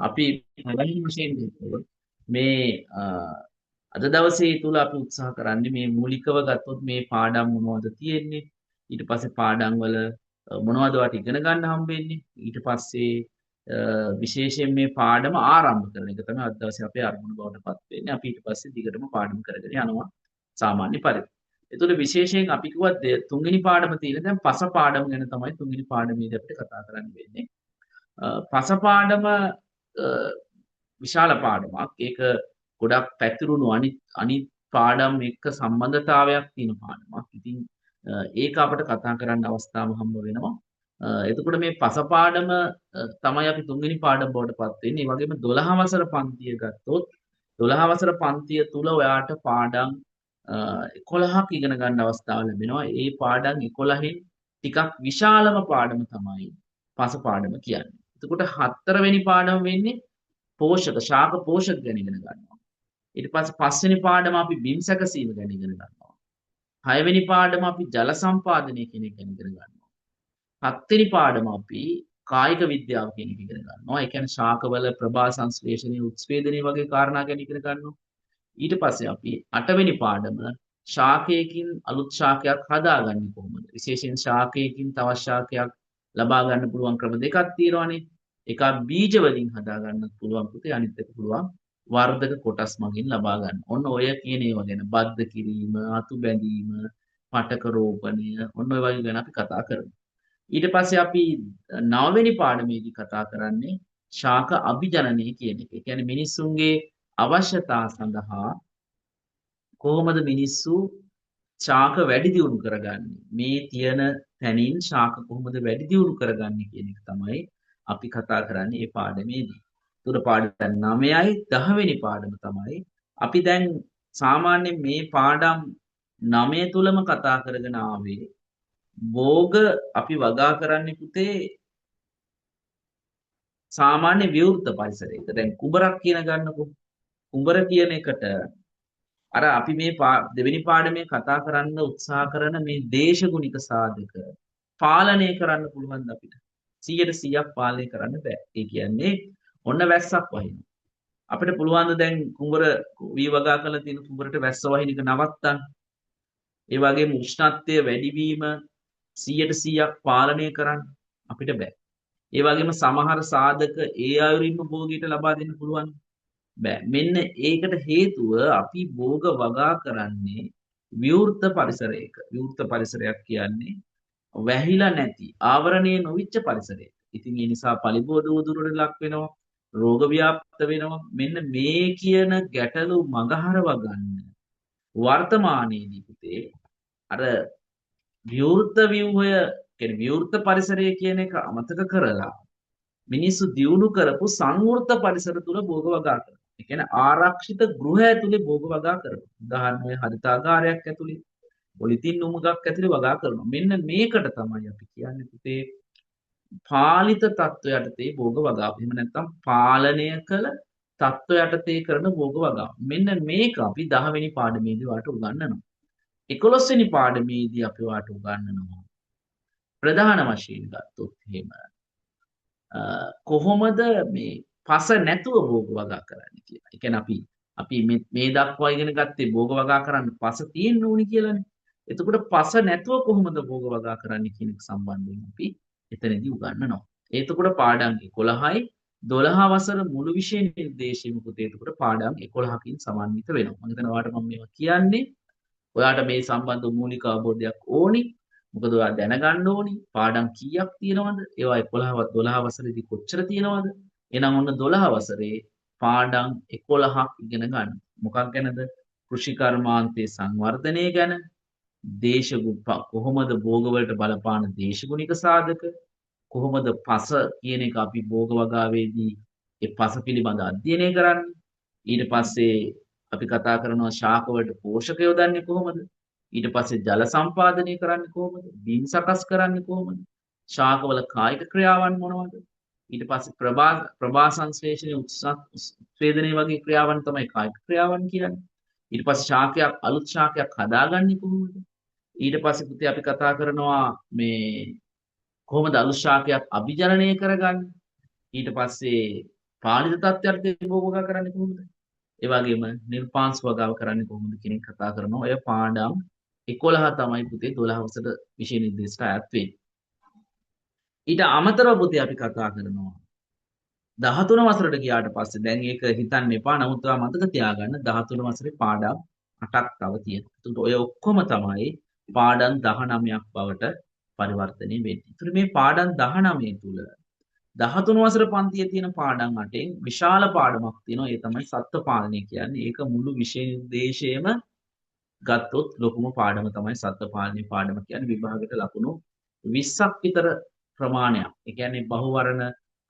අපි ප්‍රධාන වශයෙන් ගත්තොත් මේ අද දවසේ තුල අපි උත්සාහ කරන්නේ මේ මූලිකව ගත්තොත් මේ පාඩම් මොනවද තියෙන්නේ ඊට පස්සේ පාඩම් වල මොනවද වට ඉගෙන ගන්න හම්බෙන්නේ ඊට පස්සේ විශේෂයෙන් මේ පාඩම ආරම්භ කරන එක තමයි අද දවසේ අපේ අරමුණ බවට පත් වෙන්නේ අපි ඊට පස්සේ දිගටම පාඩම් කරගෙන යනවා සාමාන්‍ය පරිදි. ඒතකොට විශේෂයෙන් අපි කිව්වත් තුන්වෙනි පාඩම තියෙන දැන් පස පාඩම ගැන තමයි තුන්වෙනි පාඩමේදී අපිට කතා කරන්න වෙන්නේ. පස පාඩම විශාල පාඩමක්. ඒක ගොඩක් පැතිරුණු අනිත් පාඩම් එක්ක සම්බන්ධතාවයක් තියෙන පාඩමක්. ඉතින් ඒක අපිට කතා කරන්න අවස්ථාව හම්බ වෙනවා. එතකොට මේ පස පාඩම තමයි අපි තුන්වෙනි පාඩම බවට පත් වෙන්නේ. ඒ වගේම 12 වසර පන්තිය ගත්තොත් 12 වසර පන්තිය තුල ඔයාට පාඩම් 11ක් ඉගෙන ගන්න අවස්ථාව ලැබෙනවා. ඒ පාඩම් 11න් ටිකක් විශාලම පාඩම තමයි පස පාඩම කියන්නේ. එතකොට හතරවෙනි පාඩම වෙන්නේ පෝෂක ශාක පෝෂක ගැන ඉගෙන ගන්නවා. ඊට පස්සේ පස්වෙනි පාඩම අපි බිම් සැකසීම ගැන ඉගෙන ගන්නවා. හයවෙනි පාඩම අපි ජල සම්පාදනය කියන එක ගැන ඉගෙන ගන්නවා. හත්වෙනි පාඩම අපි කායික විද්‍යාව කියන එක ඉගෙන ගන්නවා. ඒ කියන්නේ ශාකවල ප්‍රභා සංශ්ලේෂණය උත්ස්වේදනය වගේ කාරණා ගැන ඉගෙන ගන්නවා. ඊට පස්සේ අපි අටවෙනි පාඩම ශාකයකින් අලුත් ශාකයක් හදාගන්නේ කොහොමද? විශේෂයෙන් ශාකයකින් තවත් ශාකයක් ලබා ගන්න පුළුවන් ක්‍රම දෙකක් තියෙනවානේ. එකක් බීජ වලින් හදා ගන්නත් පුළුවන් පුතේ අනිත් එක පුළුවන් වර්ධක කොටස් මගින් ලබා ගන්න. ඔන්න ඔය කියන ඒවා ගැන බද්ධ කිරීම, අතු බැඳීම, පටක රෝපණය ඔන්න ඔය වගේ ගැන අපි කතා කරමු. ඊට පස්සේ අපි නවවෙනි පාඩමේදී කතා කරන්නේ ශාක අභිජනනය කියන එක. ඒ කියන්නේ මිනිස්සුන්ගේ අවශ්‍යතා සඳහා කොහොමද මිනිස්සු ශාක වැඩි දියුණු කරගන්නේ? මේ තියෙන තැනින් ශාක කොහොමද වැඩි දියුණු කරගන්නේ කියන එක තමයි අපි කතා කරන්නේ මේ පාඩමේදී. තුර පාඩම් 9යි 10 වෙනි පාඩම තමයි අපි දැන් සාමාන්‍යයෙන් මේ පාඩම් 9 තුලම කතා කරගෙන ආවේ භෝග අපි වගා කරන්නේ පුතේ සාමාන්‍ය විවෘත පරිසරයක. දැන් කුඹරක් කියන ගන්නකො. කුඹර කියන එකට අර අපි මේ දෙවෙනි පාඩමේ කතා කරන්න උත්සාහ කරන මේ දේශගුණික සාධක පාලනය කරන්න පුළුවන් අපිට 100%ක් පාලනය කරන්න බෑ. ඒ කියන්නේ ඔන්න වැස්සක් වහිනවා. අපිට පුළුවන් දැන් කුඹර වී වගා කරලා තියෙන කුඹරට වැස්ස වහින එක නවත්තන්න. ඒ වගේම උෂ්ණත්වය වැඩිවීම 100%ක් පාලනය කරන්න අපිට බෑ. ඒ වගේම සමහර සාධක ඒ අයුරින්ම භෝගීට ලබා දෙන්න පුළුවන්. බෑ. මෙන්න ඒකට හේතුව අපි භෝග වගා කරන්නේ විවෘත පරිසරයක. විවෘත පරිසරයක් කියන්නේ වැහිලා නැති, ආවරණය නොවිච්ච පරිසරයක. ඉතින් ඒ නිසා පලිබෝධ උදුරට ලක් වෙනවා, රෝග ව්‍යාප්ත වෙනවා. මෙන්න මේ කියන ගැටලු මගහරව ගන්න වර්තමානයේදී පුතේ අර විවෘත ව්‍යුහය කියන්නේ විවෘත පරිසරය කියන එක අමතක කරලා මිනිස්සු දියුණු කරපු සංවෘත පරිසර තුල භෝග වගා කරනවා. ඒ කියන්නේ ආරක්ෂිත ගෘහ ඇතුලේ භෝග වගා කරනවා. උදාහරණයක් හරිතාගාරයක් ඇතුලේ, පොලිතින් උමුගක් ඇතුලේ වගා කරනවා. මෙන්න මේකට තමයි අපි කියන්නේ පුතේ පාලිත තත්ත්ව යටතේ භෝග වගාව. එහෙම නැත්නම් පාලනය කළ තත්ත්ව යටතේ කරන භෝග වගාව. මෙන්න මේක අපි 10 වෙනි පාඩමේදී වාට උගන්වනවා. 11 වෙනි පාඩමේදී අපි වාට උගන්වනවා. ප්‍රධාන වශයෙන් ගත්තොත් එහෙම කොහොමද මේ පස නැතුව භෝග වගා කරන්නේ කියලා. ඒ කියන්නේ අපි මේ දක්වා ඉගෙන ගත්තේ භෝග වගා කරන්න පස තියෙන්න ඕනි කියලානේ. එතකොට පස නැතුව කොහොමද භෝග වගා කරන්නේ කියන එක සම්බන්ධයෙන් අපි එතනදී උගන්වනවා. එතකොට පාඩම් 11යි 12 වසර මුළු විෂය නිර්දේශයම පුතේ එතකොට පාඩම් 11කින් සමන්විත වෙනවා. මම හිතනවා ඔයාලට මම මේවා කියන්නේ ඔයාට මේ සම්බන්ධ මූලික අවබෝධයක් ඕනි. මොකද ඔයා දැනගන්න ඕනි පාඩම් කීයක් තියෙනවද? ඒවා 11 12 වසරේදී කොච්චර තියෙනවද? එහෙනම් ඔන්න 12 වසරේ පාඩම් 11ක් ඉගෙන ගන්න. මොකක් ගැනද? කෘෂි කර්මාන්තයේ සංවර්ධනය ගැන, කොහොමද භෝග වලට බලපාන දේශගුණික සාධක, කොහොමද පස කියන එක අපි භෝග වගාවේදී ඒ පස පිළිබඳ අධ්‍යයනය කරන්නේ. ඊට පස්සේ අපි කතා කරනවා ශාක වලට පෝෂක යොදන්නේ කොහොමද? ඊට පස්සේ ජල සම්පාදනය කරන්නේ කොහොමද? බිම් සකස් කරන්නේ කොහොමද? ශාකවල කායික ක්‍රියාවන් මොනවද? ඊට පස්සේ ප්‍රභා සංශ්ලේෂණය උත්සේදනය වගේ ක්‍රියාවන් තමයි කායික ක්‍රියාවන් කියන්නේ. ඊට පස්සේ ශාකයක් අලුත් ශාකයක් හදාගන්නේ කොහොමද? ඊට පස්සේ පුතේ අපි කතා කරනවා මේ කොහොමද අලුත් ශාකයක් අභිජනනය කරගන්නේ? ඊට පස්සේ පාලිත තත්ත්වයට දෙවෝ වගා කරන්නේ කොහොමද? ඒ වගේම නිර්පාංශ වගාව කරන්නේ කොහොමද කියන එක කතා කරනවා. ඔය පාඩම් 11 තමයි පුතේ 12 වසර විෂය නිර්දේශයට අයත් වෙන්නේ. ඊට අමතරව පුතේ අපි කතා කරනවා 13 වසරට ගියාට පස්සේ දැන් ඒක හිතන්න එපා. නමුත් ඔයා මතක තියාගන්න 13 වසරේ පාඩම් 8ක් තව තියෙනවා. ඒකට ඔය ඔක්කොම තමයි පාඩම් 19ක් බවට පරිවර්තනය වෙන්නේ. ඒතර මේ පාඩම් 19 තුල 13 වසර පන්තියේ තියෙන පාඩම් 8න් විශාල පාඩමක් තියෙනවා. ඒ තමයි සත්ත්ව පාලනය කියන්නේ. ඒක මුළු විෂය නිර්දේශයේම ගත්තොත් ලොකුම පාඩම තමයි සත්ත්ව පාලනය පාඩම කියන්නේ. විභාගයට ලකුණු 20ක් විතර ප්‍රමාණයක්. ඒ කියන්නේ බහුවර්ණ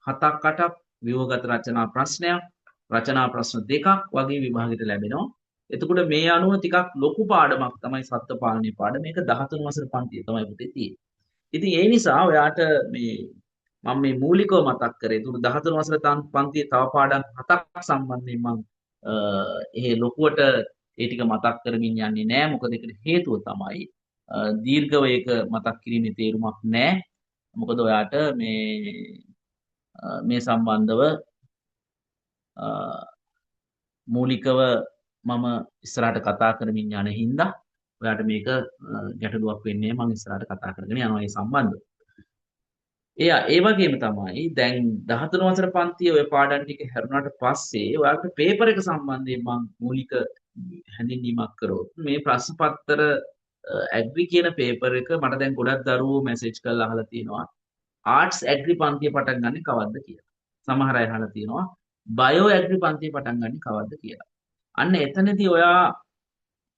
7ක් 8ක් ව්‍යුහගත රචනා ප්‍රශ්නයක්, රචනා ප්‍රශ්න දෙකක් වගේ විභාගයට ලැබෙනවා. එතකොට මේ අනුව ටිකක් ලොකු පාඩමක් තමයි සත්ත්ව පාලනය පාඩම. මේක 13 වසර පන්තියේ තමයි පුතේ තියෙන්නේ. ඉතින් ඒ නිසා ඔයාට මේ මම මේ මූලිකව මතක් කරේ. ඒක 13 වසර පන්තියේ තව පාඩම් 7ක් සම්බන්ධයෙන් මම එහෙ ලොකුවට ඒ ටික මතක් කරමින් යන්නේ නැහැ. මොකද ඒකට හේතුව තමයි දීර්ඝව ඒක මතක් කිරීමේ තේරුමක් නැහැ. මොකද ඔයාට මේ සම්බන්ධව මූලිකව මම ඉස්සරහට කතා කරමින් යන හින්දා ඔයාට මේක ගැටලුවක් වෙන්නේ මම ඉස්සරහට කතා කරගෙන යනවා මේ සම්බන්ධව. ඒ වගේම තමයි දැන් 13 වසර පන්තියේ ඔය පාඩම් ටික හැරුණාට පස්සේ ඔයාලට පේපර් එක සම්බන්ධයෙන් මම මූලික හැඳින්වීමක් කරොත් මේ ප්‍රශ්න පත්‍ර ඇග්‍රි කියන පේපර් එක මට දැන් ගොඩක් දරුවෝ මැසේජ් කරලා අහලා තියෙනවා ආර්ට්ස් ඇග්‍රි පන්තිය පටන් ගන්න කවද්ද කියලා. සමහර අය අහලා තියෙනවා බයෝ ඇග්‍රි පන්තිය පටන් ගන්න කවද්ද කියලා. අන්න එතනදී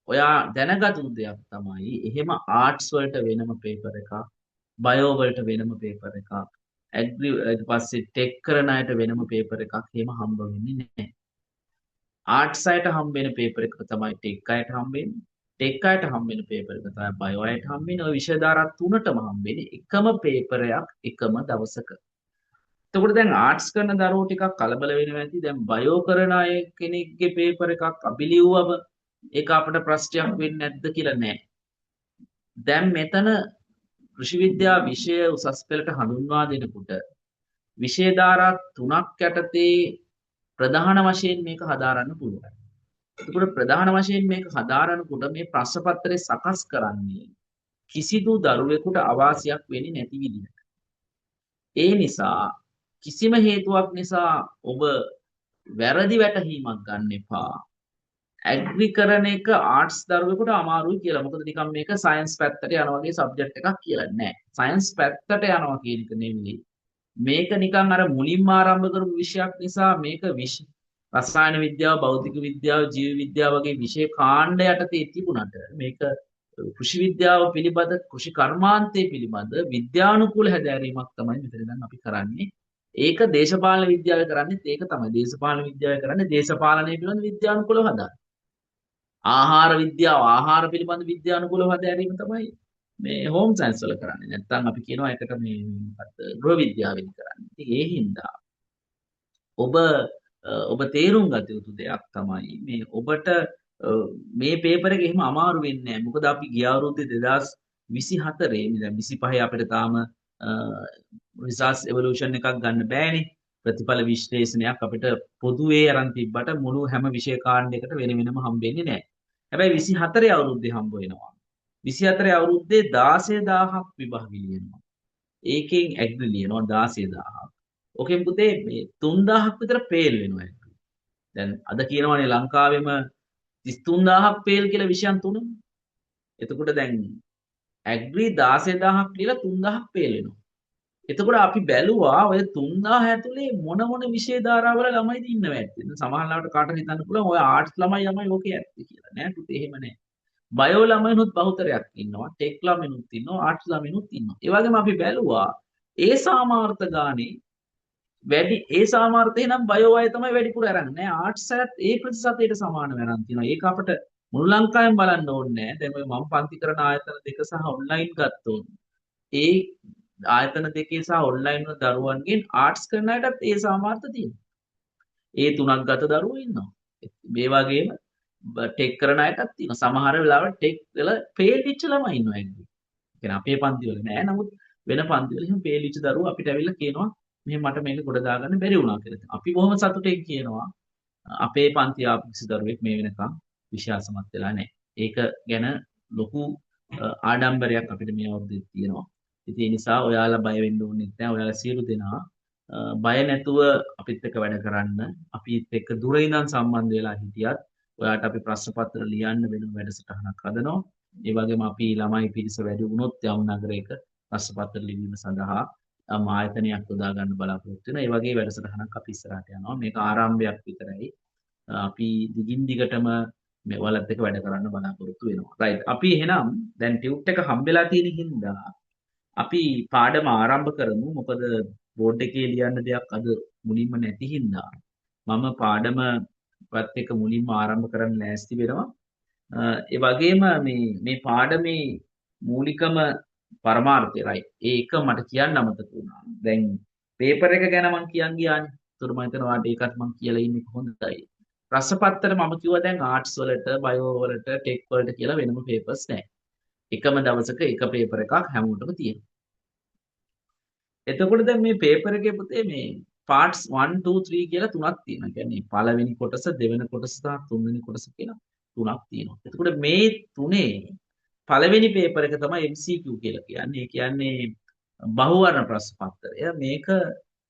ඔයා දැනගත් දෙයක් තමයි එහෙම ආර්ට්ස් වලට වෙනම පේපර් එකක් බයෝ වලට වෙනම පේපර් එකක් ඇග්‍රි ඊට පස්සේ ටෙක් කරන අයට වෙනම පේපර් එකක් එහෙම හම්බ වෙන්නේ නැහැ. ආර්ට්ස් අයට හම්බ වෙන පේපර් එක තමයි ටෙක් අයට හම්බ වෙන්නේ. ටෙක් අයට හම්බ වෙන පේපර් එක තමයි බයෝ අයට හම්බ වෙන්නේ. ඔය විෂය ධාරා තුනටම හම්බ වෙන්නේ එකම පේපරයක් එකම දවසක. එතකොට දැන් ආර්ට්ස් කරන දරුවෝ ටිකක් කලබල වෙනවා ඇති. දැන් බයෝ කරන අය කෙනෙක්ගේ පේපර් එකක් අපි ලියුවම ඒක අපිට ප්‍රශ්නයක් වෙන්නේ නැද්ද කියලා නෑ. දැන් මෙතන කෘෂි විද්‍යා විෂය උසස් පෙළට හඳුන්වා දෙනකොට විෂය ධාරා තුනක් යටතේ ප්‍රධාන වශයෙන් මේක හදාරන්න පුළුවන්. එතකොට ප්‍රධාන වශයෙන් මේක හදාරනකොට මේ ප්‍රශ්න පත්‍රය සකස් කරන්නේ කිසිදු දරුවෙකුට අවාසියක් වෙන්නේ නැති විදිහට. ඒ නිසා කිසිම හේතුවක් නිසා ඔබ වැරදි වැටහීමක් ගන්න එපා. ඇග්‍රි කරන එක ආර්ට්ස් දරුවෙකුට අමාරුයි කියලා. මොකද නිකන් මේක සයන්ස් පැත්තට යනවා වගේ සබ්ජෙක්ට් එකක් කියලා නෑ. සයන්ස් පැත්තට යනවා කියන එක නෙවෙයි. මේක නිකන් අර මුලින්ම ආරම්භ කරපු විෂයක් නිසා මේක රසායන විද්‍යාව, භෞතික විද්‍යාව, ජීව විද්‍යාව වගේ විෂය කාණ්ඩ යටතේ තිබුණාට මේක කෘෂි විද්‍යාව පිළිබඳ කෘෂි කර්මාන්තයේ පිළිබඳ විද්‍යානුකූල හැදෑරීමක් තමයි මෙතන දැන් අපි කරන්නේ. ඒක දේශපාලන විද්‍යාවේ කරන්නේ ඒක තමයි. දේශපාලන විද්‍යාවේ කරන්නේ දේශපාලනය පිළිබඳ විද්‍යානුකූලව හදාගන්න. ආහාර විද්‍යාව ආහාර පිළිබඳ විද්‍යානුකූලව හැදෑරීම තමයි මේ හෝම් සයන්ස් වල කරන්නේ. නැත්නම් අපි කියනවා ඒකට මේ මොකක්ද ගෘහ විද්‍යාවෙන් කරන්නේ. ඉතින් ඒ හින්දා ඔබ තේරුම් ගත යුතු දෙයක් තමයි මේ ඔබට මේ පේපර් එක එහෙම අමාරු වෙන්නේ නැහැ. මොකද අපි ගිය අවුරුද්දේ 2024 දැන් 25 අපිට තාම රිසර්ච් එවලූෂන් එකක් ගන්න බෑනේ. ප්‍රතිඵල විශ්ලේෂණයක් අපිට පොදුවේ අරන් තිබ්බට මුළු හැම විෂය කාණ්ඩයකට වෙන වෙනම හම්බෙන්නේ නැහැ. හැබැයි 24 අවුරුද්දේ හම්බ වෙනවා. 24 අවුරුද්දේ 16000ක් විභාග ලියනවා. ඒකෙන් ඇග්‍රි ලියනවා 16000ක්. ඕකෙන් පුතේ මේ 3000ක් විතර ෆේල් වෙනවා. දැන් අද කියනවානේ ලංකාවෙම 33000ක් ෆේල් කියලා විෂයන් තුනම. එතකොට දැන් ඇග්‍රි 16000ක් කියලා 3000ක් ෆේල් වෙනවා. එතකොට අපි බැලුවා ඔය 3000 ඇතුලේ මොන විෂය ධාරාවල ළමයිද ඉන්නව ඇත්තේ. සමහරවිට කාටද හිතන්න පුළුවන් ඔය ආර්ට්ස් ළමයි ඕකේ ඇත්තේ කියලා. නෑ පුතේ එහෙම නෑ. බයෝ ළමයිනුත් බහුතරයක් ඉන්නවා. ටෙක් ළමයිනුත් ඉන්නවා. ආර්ට්ස් ළමයිනුත් ඉන්නවා. ඒ වගේම අපි බැලුවා ඒ සාමාර්ථ ගානේ වැඩි ඒ සාමාර්ථේ නම් බයෝ අය තමයි වැඩිපුර අරන් නෑ. ආර්ට්ස් අයත් ඒ ප්‍රතිශතයට සමානව අරන් තියෙනවා. ඒක අපිට මුළු ලංකාවෙම බලන්න ඕනේ නෑ. දැන් ඔය මම පන්ති කරන ආයතන දෙක සහ ඔන්ලයින් ගත්තොත් ඒ ආයතන දෙකේ සහ ඔන්ලයින් වල දරුවන්ගෙන් ආර්ට්ස් කරන අයටත් ඒ සාමාර්ථ තියෙනවා. ඒ තුනක් ගත දරුවෝ ඉන්නවා. මේ වගේම ටෙක් කරන අයටත් තියෙනවා. සමහර වෙලාවට ටෙක් වල ෆේල් වෙච්ච ළමයි ඉන්නවා ඇග්‍රි. කියන්නේ අපේ පන්ති වල නෑ. නමුත් වෙන පන්ති වල එහෙම ෆේල් වෙච්ච දරුවෝ අපිට ඇවිල්ලා කියනවා මෙහෙම මට මේක ගොඩ දාගන්න බැරි වුණා කියලා. අපි බොහොම සතුටින් කියනවා අපේ පන්ති ආපු කිසි දරුවෙක් මේ වෙනකම් විශ්වාසමත් වෙලා නැහැ. ඒක ගැන ලොකු ආඩම්බරයක් අපිට මේ අවුරුද්දේ තියෙනවා. ඉතින් ඒ නිසා ඔයාලා බය වෙන්න ඕනෙත් නැහැ. ඔයාලා සියලු දෙනා බය නැතුව අපිත් එක්ක වැඩ කරන්න, අපිත් එක්ක දුර ඉඳන් සම්බන්ධ වෙලා හිටියත් ඔයාට අපි ප්‍රශ්න පත්‍ර ලියන්න වෙන වැඩසටහනක් හදනවා. ඒ වගේම අපි ළමයි පිරිස වැඩි වුණොත් යම් නගරයක ප්‍රශ්න පත්‍ර ලිවීම සඳහා ආයතනයක් යොදා ගන්න බලාපොරොත්තු වෙනවා. ඒ වගේ වැඩසටහනක් අපි ඉස්සරහට යනවා. මේක ආරම්භයක් විතරයි. අපි දිගින් දිගටම මේ ඔයාලත් එක්ක වැඩ කරන්න බලාපොරොත්තු වෙනවා. රයිට්. අපි එහෙනම් දැන් ටියුට් එක හම්බෙලා තියෙන හින්දා අපි පාඩම ආරම්භ කරමු. මොකද බෝඩ් එකේ ලියන්න දෙයක් අද මුලින්ම නැති හින්දා මම පාඩමත් එක්ක මුලින්ම ආරම්භ කරන්න ලෑස්ති වෙනවා. ඒ වගේම මේ පාඩමේ මූලිකම පරමාර්ථය රයිට්. ඒක මට කියන්න අමතක වුණා. දැන් පේපර් එක ගැන මම කියන් ගියානේ. ඒතර මම හිතනවා ඔයාලට ඒකත් මම කියලා ඉන්නේ හොඳයි. ප්‍රශ්න පත්‍ර මම කිව්වා දැන් ආර්ට්ස් වලට, බයෝ වලට, ටෙක් වලට කියලා වෙනම පේපර්ස් නැහැ. එකම දවසක එක පේපර් එකක් හැමෝටම තියෙනවා. එතකොට දැන් මේ පේපර් එකේ පුතේ මේ පාර්ට්ස් 1 2 3 කියලා තුනක් තියෙනවා. කියන්නේ පළවෙනි කොටස, දෙවෙනි කොටස සහ තුන්වෙනි කොටස කියලා තුනක් තියෙනවා. එතකොට මේ තුනේ පළවෙනි පේපර් එක තමයි MCQ කියලා කියන්නේ. ඒ කියන්නේ බහුවර්ණ ප්‍රශ්න පත්‍රය. මේක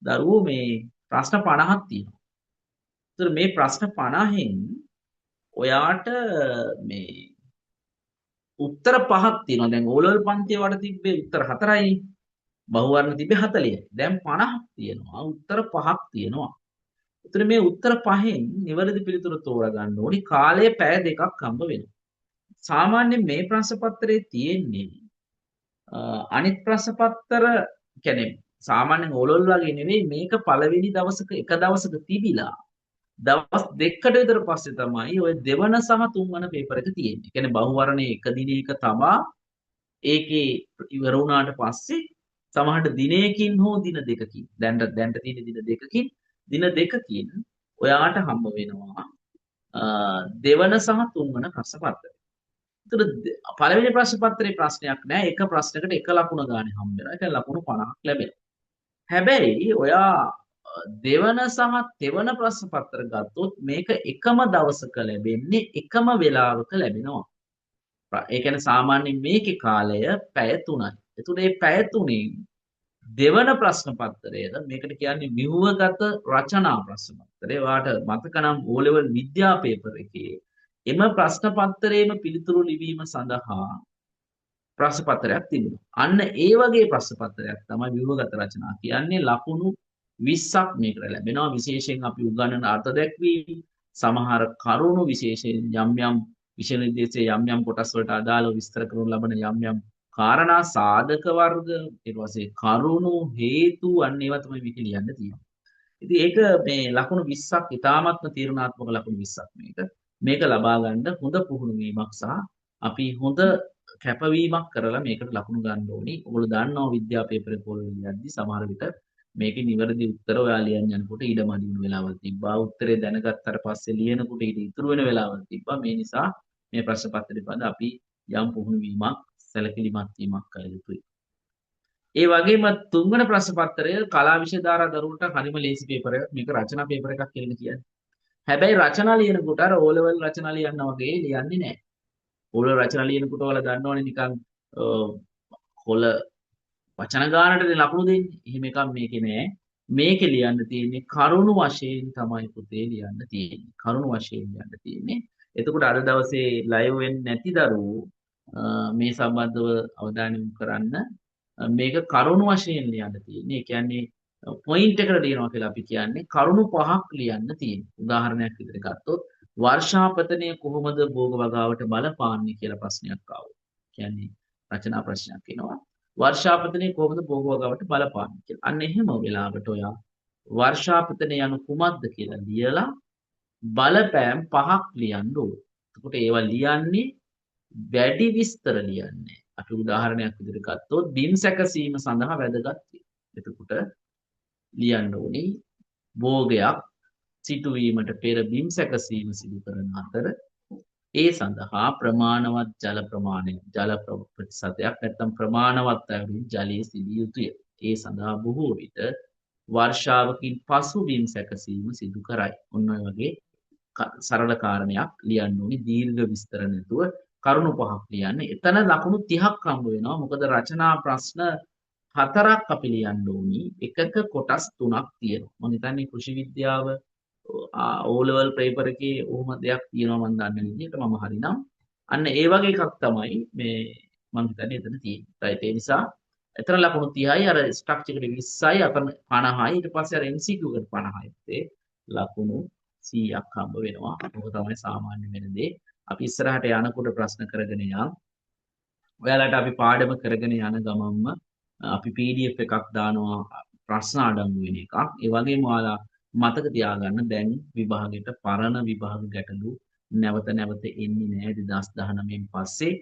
දරුවෝ මේ ප්‍රශ්න 50ක් තියෙනවා. ඒතර මේ ප්‍රශ්න 50න් ඔයාට මේ උත්තර පහක් තියෙනවා. දැන් ඕලෙවල් පන්තිය වල තිබ්බේ උත්තර 4යි. බහුවර්ණ තිබ්බේ 40යි. දැන් 50ක් තියෙනවා. උත්තර පහක් තියෙනවා. ඒතර මේ උත්තර පහෙන් නිවැරදි පිළිතුර තෝරගන්න ඕනි. කාලය පැය දෙකක් හම්බ වෙනවා. සාමාන්‍යයෙන් මේ ප්‍රශ්න පත්‍රයේ තියෙන්නේ අනිත් ප්‍රශ්න පත්‍ර කියන්නේ සාමාන්‍යයෙන් ඕලෙවල් වගේ නෙවෙයි මේක පළවෙනි දවසක එක දවසක තිබිලා දවස් දෙකකට විතර පස්සේ තමයි ඔය දෙවන සහ තුන්වන පේපර් එක තියෙන්නේ. කියන්නේ බහුවර්ණයේ එක දිනයක තමා ඒකේ ඉවර වුණාට පස්සේ සමහරට දිනයකින් හෝ දින දෙකකින් දැන්ට තියෙන දින දෙකකින් ඔයාට හම්බ වෙනවා දෙවන සහ තුන්වන ප්‍රශ්න පත්‍රය. ඒතර පළවෙනි ප්‍රශ්න පත්‍රයේ ප්‍රශ්නයක් නෑ. එක ප්‍රශ්නයකට එක ලකුණ ගානේ හම්බ වෙනවා. ඒක ලකුණු 50ක් ලැබෙනවා. හැබැයි ඔයා දෙවන සහ තෙවන ප්‍රශ්න පත්‍ර ගත්තොත් මේක එකම දවසක ලැබෙන්නේ එකම වෙලාවක ලැබෙනවා. ඒ කියන්නේ සාමාන්‍යයෙන් මේකේ කාලය පැය 3යි. එතකොට මේ පැය 3න් දෙවන ප්‍රශ්න පත්‍රය මේකට කියන්නේ ව්‍යුහගත රචනා ප්‍රශ්න පත්‍රය. ඔයාට මතක නම් O level විද්‍යා පේපර් එකේ එම ප්‍රශ්න පත්‍රයේම පිළිතුරු ලිවීම සඳහා ප්‍රශ්න පත්‍රයක් තිබුණා. අන්න ඒ වගේ ප්‍රශ්න පත්‍රයක් තමයි ව්‍යුහගත රචනා කියන්නේ. ලකුණු 20ක් මේකට ලැබෙනවා. විශේෂයෙන් අපි උගන්වන අර්ථ දැක්වීම, සමහර කරුණු විශේෂයෙන් යම් විෂය නිර්දේශයේ යම් කොටස් වලට අදාළව විස්තර කරනු ලබන යම් කාරණා සාධක වර්ග ඊට පස්සේ කරුණු හේතු අන්න ඒවා තමයි මේක ලියන්න තියෙන්නේ. ඉතින් ඒක මේ ලකුණු 20ක් ඉතාමත්ම තීරණාත්මක ලකුණු 20ක් මේක ලබා ගන්න හොඳ පුහුණු වීමක් සහ අපි හොඳ කැපවීමක් කරලා මේකට ලකුණු ගන්න ඕනි. ඔයගොල්ලෝ දන්නවා විද්‍යා පේපර් එක පොල් ලියද්දි සමහර විට මේකේ නිවැරදි උත්තර ඔයා ලියන්න යනකොට ඊට මදින වෙලාවල් තිබ්බා. උත්තරේ දැනගත්තට පස්සේ ලියනකොට ඊට ඉතුරු වෙන වෙලාවල් තිබ්බා. මේ නිසා මේ ප්‍රශ්න පත්‍රය පිළිබඳ අපි යම් පුහුණු වීමක් සැලකිලිමත් වීමක් කළ යුතුයි. ඒ වගේම තුන්වන ප්‍රශ්න පත්‍රය කලා විෂය දාරා දරුවන්ට හරිම ලේසි පේපර් එකක්. මේක රචනා පේපර් එකක් කියලා කියන්නේ. හැබැයි රචනා ලියනකොට අර O level රචනා ලියන්න වගේ ලියන්නේ නැහැ. O level රචනා ලියනකොට ඔයාලා දන්නවනේ නිකන් කොළ වචන ගානට ලකුණු දෙන්නේ. එහෙම එකක් මේකේ නෑ. මේකේ ලියන්න තියෙන්නේ කරුණු වශයෙන් තමයි පුතේ ලියන්න තියෙන්නේ. කරුණු වශයෙන් ලියන්න තියෙන්නේ. එතකොට අද දවසේ ලයිව් වෙන්නේ නැති දරුවෝ මේ සම්බන්ධව අවධානය යොමු කරන්න. මේක කරුණු වශයෙන් ලියන්න තියෙන්නේ. ඒ කියන්නේ පොයින්ට් එකට ලියනවා කියලා අපි කියන්නේ කරුණු පහක් ලියන්න තියෙනවා. උදාහරණයක් විදිහට ගත්තොත් වර්ෂාපතනය කොහොමද භෝග වගාවට බලපාන්නේ කියලා ප්‍රශ්නයක් ආවොත්. කියන්නේ රචනා ප්‍රශ්නයක් එනවා. වර්ෂාපතනය කොහොමද භෝග වගාවට බලපාන්නේ කියලා. අන්න එහෙම වෙලාවට ඔයා වර්ෂාපතනය යනු කුමක්ද කියලා ලියලා බලපෑම් පහක් ලියන්න ඕනේ. එතකොට ඒවා ලියන්නේ වැඩි විස්තර ලියන්නේ. අපි උදාහරණයක් විදිහට ගත්තොත් බිම් සැකසීම සඳහා වැදගත්. එතකොට ලියන්න ඕනේ භෝගයක් සිටුවීමට පෙර බිම් සැකසීම සිදු කරන අතර ඒ සඳහා ප්‍රමාණවත් ජල ප්‍රමාණය ජල ප්‍රතිශතයක් නැත්නම් ප්‍රමාණවත් අයුරින් ජලයේ සිදිය යුතුය. ඒ සඳහා බොහෝ විට වර්ෂාවකින් පසුබිම් සැකසීම සිදු කරයි. ඔන්න ඔය වගේ සරල කාරණයක් ලියන්න ඕනි දීර්ඝ විස්තර නැතුව කරුණු පහක් ලියන්න. එතන ලකුණු 30ක් හම්බ වෙනවා. මොකද රචනා ප්‍රශ්න 4ක් අපි ලියන්න ඕනි. එකක කොටස් 3ක් තියෙනවා. මම හිතන්නේ කෘෂි විද්‍යාව O level paper එකේ ඕම දෙයක් තියෙනවා මම දන්න විදිහට මම හරිනම්. අන්න ඒ වගේ එකක් තමයි මේ මම හිතන්නේ එතන තියෙන්නේ. right ඒ නිසා එතන ලකුණු 30යි අර ස්ට්‍රක්චර් එකට 20යි අතන 50යි ඊට පස්සේ අර MCQ එකට 50යි ලකුණු 100ක් හම්බ වෙනවා. ඕක තමයි සාමාන්‍ය වෙන දේ. අපි ඉස්සරහට යනකොට ප්‍රශ්න කරගෙන යන්. ඔයාලට අපි පාඩම කරගෙන යන ගමන්ම අපි PDF එකක් දානවා ප්‍රශ්න අඩංගු වෙන එකක්. ඒ වගේම ඔයාලා මතක තියාගන්න දැන් විභාගයට පරණ විභාග ගැටලු නැවත නැවත එන්නේ නැහැ 2019න් පස්සේ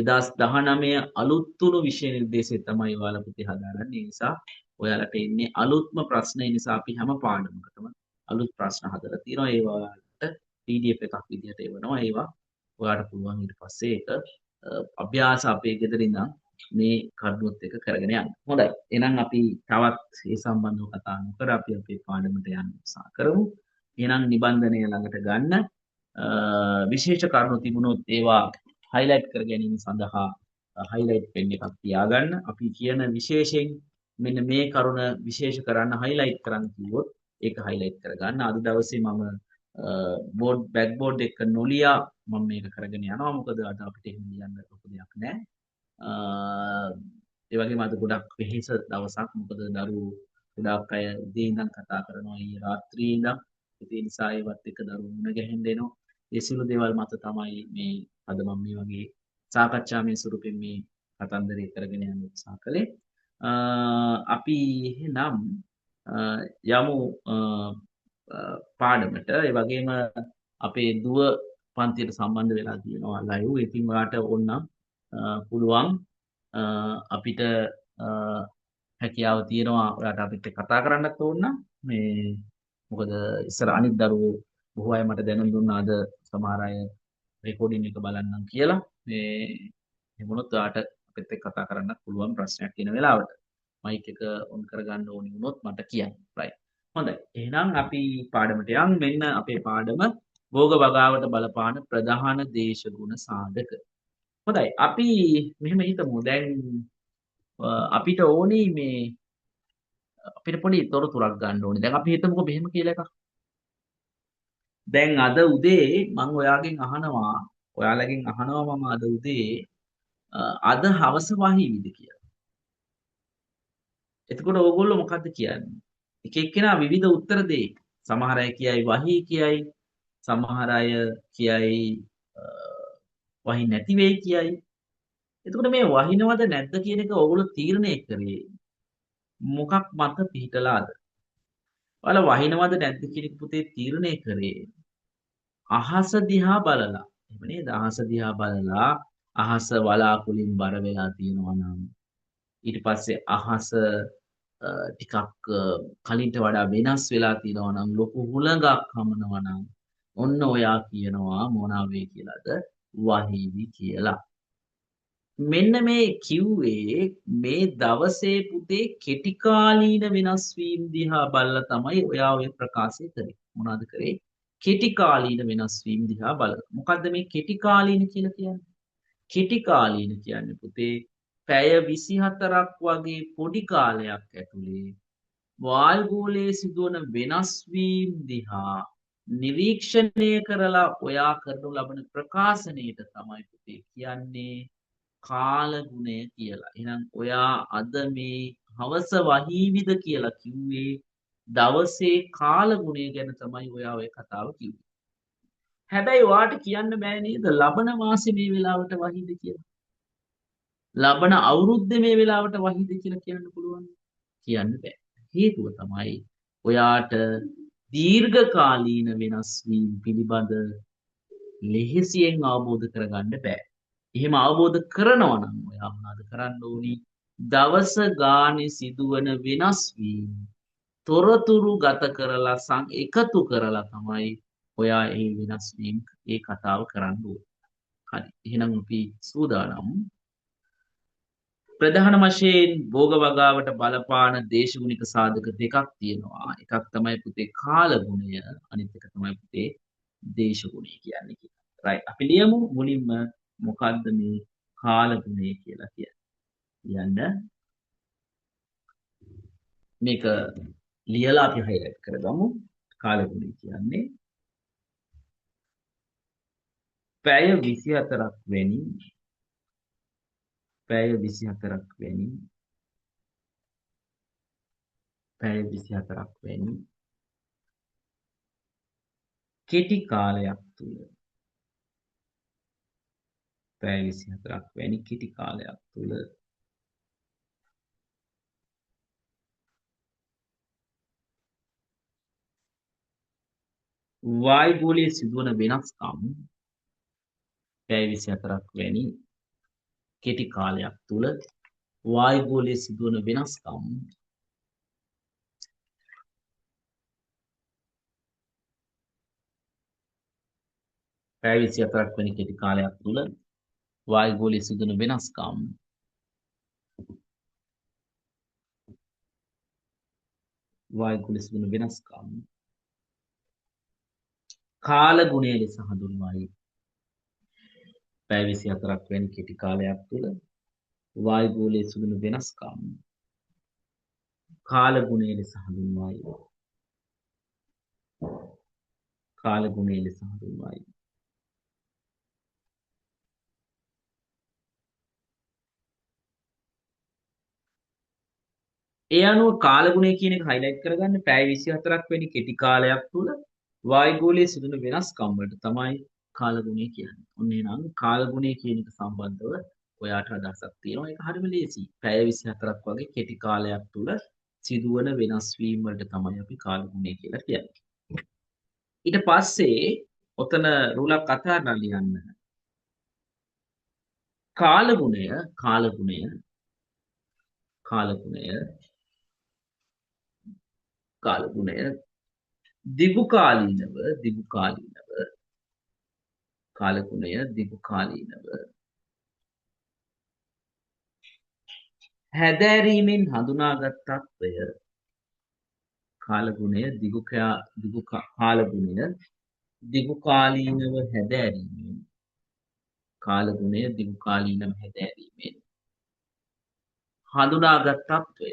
2019 අලුත් තුණු විෂය නිර්දේශය තමයි ඔයාලා පුතේ හදාගන්නේ. ඒ නිසා ඔයාලට එන්නේ අලුත්ම ප්‍රශ්න. ඒ නිසා අපි හැම පාඩමකටම අලුත් ප්‍රශ්න හදලා තියෙනවා. ඒවා ඔයාලට PDF එකක් විදිහට එවනවා. ඒවා ඔයාලට පුළුවන් ඊට පස්සේ ඒක අභ්‍යාස අපේ ගෙදර ඉඳන් මේ කරුණුත් එක කරගෙන යන්න. හොඳයි. එහෙනම් අපි තවත් ඒ සම්බන්ධව කතා නොකර අපි අපේ පාඩමට යන්න උත්සාහ කරමු. එහෙනම් නිබන්ධනය ළඟට ගන්න විශේෂ කරුණු තිබුණොත් ඒවා highlight කර ගැනීම සඳහා highlight pen එකක් තියාගන්න. අපි කියන විශේෂයෙන් මෙන්න මේ කරුණ විශේෂ කරන්න highlight කරන්න කිව්වොත් ඒක highlight කරගන්න. අද දවසේ මම බෑක්බෝඩ් එක නොලියා මම මේක කරගෙන යනවා. මොකද අද අපිට එහෙම ලියන්න ලොකු දෙයක් නැහැ. ඒ වගේම අද ගොඩක් වෙහෙස දවසක්. මොකද දරුවෝ ගොඩාක් අය උදේ ඉඳන් කතා කරනවා ඊයේ රාත්‍රියේ ඉඳන්. ඒ නිසා ඒවත් එක දරුවෝ මුණ ගැහෙන්න එනවා. ඒ සියලු දේවල් මත තමයි මේ අද මම මේ වගේ සාකච්ඡාමය ස්වරූපයෙන් මේ කතන්දරය කරගෙන යන්න උත්සාහ කළේ. අපි එහෙනම් යමු පාඩමට. ඒ වගේම අපේ දුව පන්තියට සම්බන්ධ වෙලා තියෙනවා ලයිව්. ඉතින් ඔයාලට ඕනනම් පුළුවන් අපිට හැකියාව තියෙනවා ඔයාලට අපිට කතා කරන්නත් ඕන නම් මේ මොකද ඉස්සර අනිත් දරුවෝ බොහෝ අය මට දැනුම් දුන්නා අද සමහර අය රෙකෝඩින් එක බලන්නම් කියලා. මේ එහෙමනොත් ඔයාලට අපිත් එක්ක කතා කරන්නත් පුළුවන් ප්‍රශ්නයක් තියෙන වෙලාවට. මයික් එක ඔන් කරගන්න ඕනි වුණොත් මට කියන්න. right. හොඳයි. එහෙනම් අපි පාඩමට යන්. මෙන්න අපේ පාඩම භෝග වගාවට බලපාන ප්‍රධාන දේශගුණ සාධක. හොඳයි. අපි මෙහෙම හිතමු. දැන් අපිට ඕනි මේ අපිට පොඩි තොරතුරක් ගන්න ඕනේ. දැන් අපි හිතමුකෝ මෙහෙම කියලා එකක්. දැන් අද උදේ මම ඔයාගෙන් අහනවා ඔයාලගෙන් අහනවා මම අද උදේ අද හවස වහීවිද කියලා. එතකොට ඕගොල්ලෝ මොකද්ද කියන්නේ? එක එක්කෙනා විවිධ උත්තර දෙයි. සමහර අය කියයි වහී කියයි. සමහර අය කියයි වහී නැති වෙයි කියයි. එතකොට මේ වහිනවද නැද්ද කියන එක ඕගොල්ලෝ තීරණය කරේ මොකක් මත පිහිටලාද? ඔයාලා වහිනවද නැද්ද කියන එක පුතේ තීරණය කරේ අහස දිහා බලලා. එහෙම නේද? අහස දිහා බලලා අහස වලාකුලින් බර වෙලා තියෙනවා නම් ඊට පස්සේ අහස ටිකක් කලින්ට වඩා වෙනස් වෙලා තියෙනවා නම් ලොකු හුළඟක් හමනවා නම් ඔන්න ඔයා කියනවා මොනවා වෙයි කියලාද? වහීවි කියලා. මෙන්න මේ කිව්වේ මේ දවසේ පුතේ කෙටි කාලීන වෙනස් වීම දිහා බලලා තමයි ඔයා ඔය ප්‍රකාශය කරේ. මොනවද කරේ? කෙටි කාලීන වෙනස් වීම දිහා බලලා. මොකද්ද මේ කෙටි කාලීන කියලා කියන්නේ? කෙටි කාලීන කියන්නේ පුතේ පැය 24ක් වගේ පොඩි කාලයක් ඇතුලේ වාල්ගෝලයේ සිදුවන වෙනස් වීම දිහා නිරීක්ෂණය කරලා ඔයා කරනු ලබන ප්‍රකාශනයට තමයි පුතේ කියන්නේ කාල ගුණය කියලා. එහෙනම් ඔයා අද මේ හවස වහීවිද කියලා කිව්වේ දවසේ කාල ගුණය ගැන තමයි ඔයා ඔය කතාව කිව්වේ. හැබැයි ඔයාට කියන්න බෑ නේද ලබන මාසේ මේ වෙලාවට වහීද කියලා. ලබන අවුරුද්දේ මේ වෙලාවට වහීද කියලා කියන්න පුළුවන්. කියන්න බෑ. හේතුව තමයි ඔයාට දීර්ඝකාලීන වෙනස් වීම පිළිබඳ ලෙහෙසියෙන් අවබෝධ කරගන්න බෑ. එහෙම අවබෝධ කරනවා නම් ඔයා මොනවද කරන්න ඕනි? දවස ගානේ සිදුවන වෙනස් වීම තොරතුරු ගත කරලා එකතු කරලා තමයි ඔයා ඒ වෙනස් වීම ඒ කතාව කරන්න ඕනේ. හරි. එහෙනම් අපි සූදානම් ප්‍රධාන වශයෙන් භෝග වගාවට බලපාන දේශගුණික සාධක දෙකක් තියෙනවා. එකක් තමයි පුතේ කාලගුණය, අනිත් එක තමයි පුතේ දේශගුණය කියන්නේ කියලා. රයිට්. අපි ලියමු මුලින්ම මොකද්ද මේ කාලගුණය කියලා කියන්නේ. ලියන්න මේක ලියලා අපි හයිලයිට් කරගමු. කාලගුණය කියන්නේ පැය 24ක් වැනි පැය 24ක් වැනි පැය 24ක් වැනි කෙටි කාලයක් තුල පැය 24ක් වැනි කෙටි කාලයක් තුල වායුගෝලයේ සිදුවන වෙනස්කම් පැය 24ක් වැනි කෙටි කාලයක් තුල වායුගෝලයේ සිදුවන වෙනස්කම් පැය 24ක් වැනි කෙටි කාලයක් තුල වායුගෝලයේ සිදුවන වෙනස්කම් වායුගෝලයේ සිදුවන වෙනස්කම් කාල ගුණය ලෙස හඳුන්වයි. පැය 24ක් වැනි කෙටි කාලයක් තුල වායුගෝලයේ සිදුවන වෙනස්කම් කාල ගුණය ලෙස හඳුන්වයි. කාල ගුණය ලෙස හඳුන්වයි. ඒ අනුව කාලගුණය කියන එක හයිලයිට් කරගන්න පැය 24ක් වැනි කෙටි කාලයක් තුල වායුගෝලයේ සිදුවන වෙනස්කම් වලට තමයි කාලගුණය කියන්නේ. ඔන්න එහෙනම් කාලගුණය කියන එක සම්බන්ධව ඔයාට අදහසක් තියෙනවා. ඒක හරිම ලේසියි. පැය 24ක් වගේ කෙටි කාලයක් තුල සිදුවන වෙනස් වීම වලට තමයි අපි කාලගුණය කියලා කියන්නේ. ඊට පස්සේ ඔතන රුලක් අතහරලා ලියන්න. කාලගුණය කාලගුණය කාලගුණය කාලගුණය දිගුකාලීනව කාලගුණය දිගුකාලීනව හැදෑරීමෙන් හඳුනාගත් තත්ත්වය කාලගුණය කාලගුණය දිගුකාලීනව හැදෑරීමෙන් කාලගුණය දිගුකාලීනව හැදෑරීමෙන් හඳුනාගත් තත්ත්වය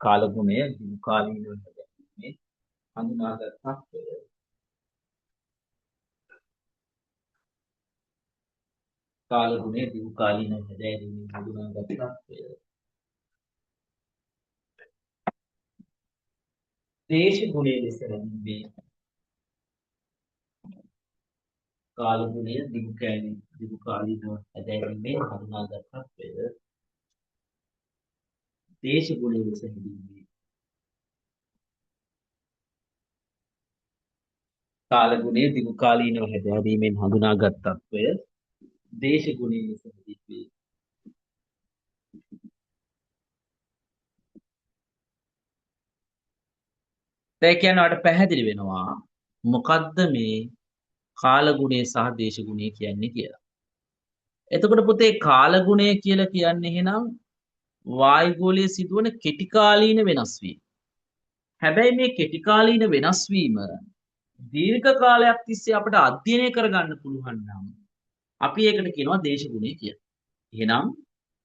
කාලගුණය දිගුකාලීනව හැදෑරීමෙන් හඳුනාගත් තත්ත්වය කාලගුණය දිගුකාලීනව හැදෑරීමෙන් හඳුනාගත් තත්ත්වය දේශගුණය ලෙස හැඳින්වේ. කාලගුණය දිගුකාලීනව හැදෑරීමෙන් හඳුනාගත් තත්ත්වය දේශගුණය ලෙස හැඳින්වේ. කාලගුණය දිගුකාලීනව හැදෑරීමෙන් හඳුනාගත් තත්ත්වය දේශගුණය ලෙස හැඳින්වේ. දැන් කියන්නේ ඔයාලට පැහැදිලි වෙනවා මොකද්ද මේ කාලගුණය සහ දේශගුණය කියන්නේ කියලා. එතකොට පුතේ කාලගුණය කියලා කියන්නේ එහෙනම් වායුගෝලයේ සිදුවන කෙටිකාලීන වෙනස් වීම. හැබැයි මේ කෙටිකාලීන වෙනස් වීම දීර්ඝ කාලයක් තිස්සේ අපිට අධ්‍යයනය කරගන්න පුළුවන් නම් අපි ඒකට කියනවා දේශගුණය කියලා. එහෙනම්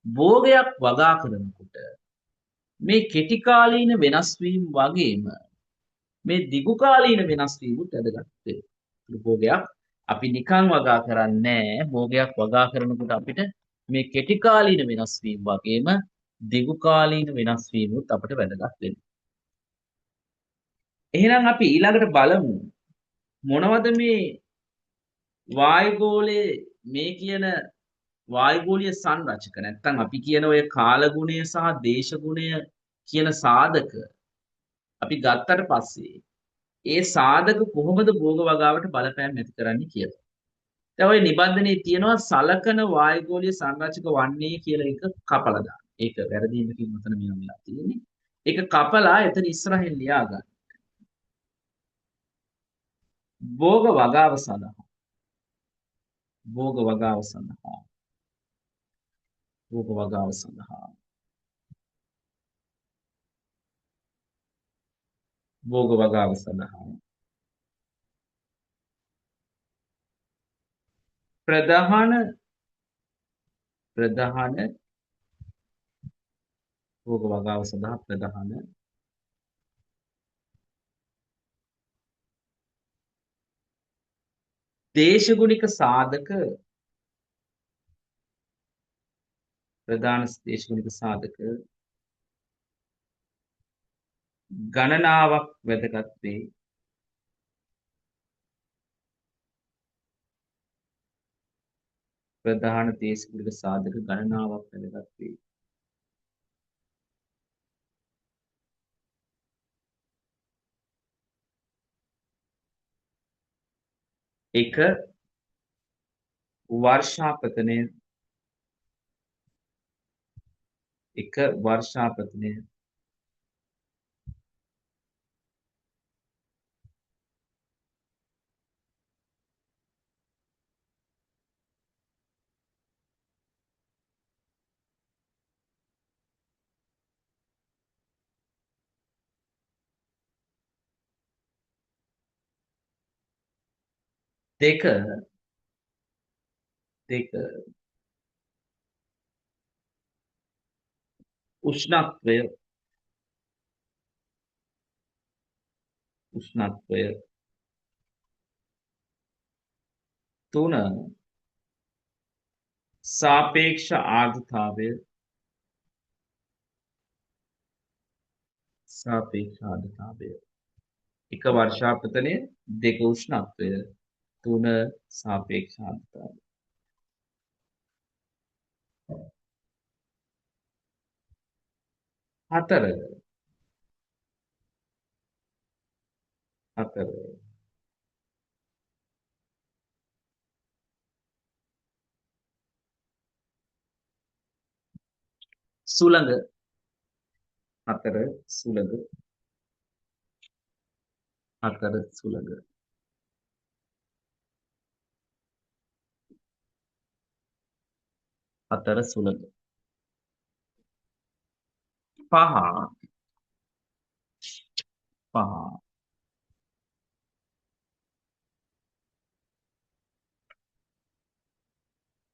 භෝගයක් වගා කරනකොට මේ කෙටිකාලීන වෙනස් වීම වගේම මේ දිගුකාලීන වෙනස් වීමුත් වැදගත් වෙනවා. භෝගයක් අපි නිකන් වගා කරන්නේ නැහැ. භෝගයක් වගා කරනකොට අපිට මේ කෙටිකාලීන වෙනස් වීම වගේම දිගුකාලීන වෙනස් වීමුත් අපිට වැදගත් වෙනවා. එහෙනම් අපි ඊළඟට බලමු මොනවද මේ වායුගෝලයේ මේ කියන වායුගෝලීය සංරචක නැත්නම් අපි කියන ඔය කාලගුණය සහ දේශගුණය කියන සාධක අපි ගත්තට පස්සේ ඒ සාධක කොහොමද භෝග වගාවට බලපෑම් ඇති කරන්නේ කියලා. දැන් ඔය නිබන්ධනයේ තියෙනවා සලකන වායුගෝලීය සංරචක වන්නේ කියලා එක කපලා දාන්න. ඒක වැරදීමකින් උතන මෙහෙම වෙලා තියෙන්නේ. ඒක කපලා එතන ඉස්සරහින් ලියා ගන්න. භෝග වගාව සඳහා රූප වගාව සඳහා භෝග වගාව සඳහා ප්‍රධාන ප්‍රධාන භෝග වගාව සඳහා ප්‍රධාන දේශගුණික සාධක ප්‍රධාන දේශගුණික සාධක ගණනාවක් වැදගත් වේ. ප්‍රධාන දේශගුණික සාධක ගණනාවක් වැදගත් වේ. එක වර්ෂාපතනය එක වර්ෂාපතනය දෙක දෙක උෂ්ණත්වය උෂ්ණත්වය තුන සාපේක්ෂ ආර්ද්‍රතාවය සාපේක්ෂ ආර්ද්‍රතාවය එක වර්ෂාපතනය දෙක උෂ්ණත්වය තුන සාපේක්ෂ ආර්ද්‍රතාවය හතර හතර සුළඟ හතර සුළඟ හතර සුළඟ හතර සුළඟ පහ පහ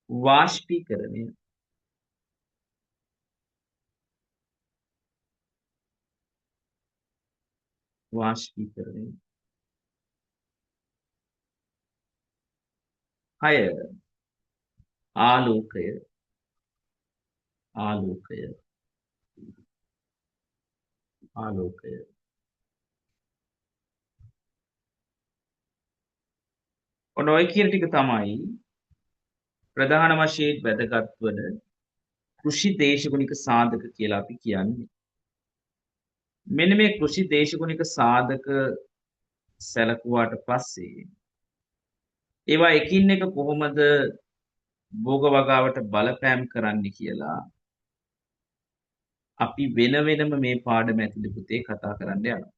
වාෂ්පීකරණය වාෂ්පීකරණය හය ආලෝකය ආලෝකය ආලෝකය ඔන්න ඔය කියන ටික තමයි ප්‍රධාන වශයෙන් වැදගත් වන කෘෂි දේශගුණික සාධක කියලා අපි කියන්නේ. මෙන්න මේ කෘෂි දේශගුණික සාධක සැලකුවාට පස්සේ ඒවා එකින් එක කොහොමද භෝග වගාවට බලපෑම් කරන්නේ කියලා අපි වෙන වෙනම මේ පාඩම ඇතුලේ පුතේ කතා කරන්න යනවා.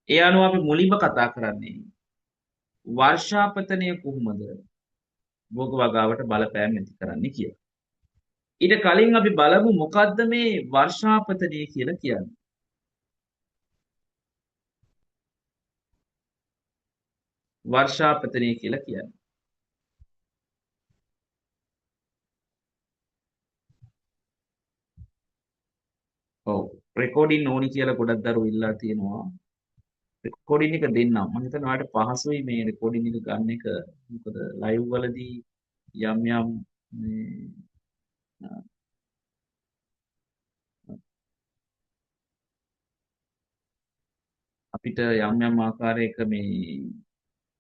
ඒ අනුව අපි මුලින්ම කතා කරන්නේ වර්ෂාපතනය කොහොමද භෝග වගාවට බලපෑම් ඇති කරන්නේ කියලා. ඊට කලින් අපි බලමු මොකද්ද මේ වර්ෂාපතනය කියලා කියන්නේ. වර්ෂාපතනය කියලා කියන්නේ. ඔව් රෙකෝඩින් ඕනි කියලා ගොඩක් දරුවෝ ඉල්ලා තියෙනවා. රෙකෝඩින් එක දෙන්නම්. මම හිතනවා ඔයාලට පහසුයි මේ රෙකෝඩින් එක ගන්න එක. මොකද ලයිව් වලදී යම් යම් මේ අපිට යම් යම් ආකාරයක මේ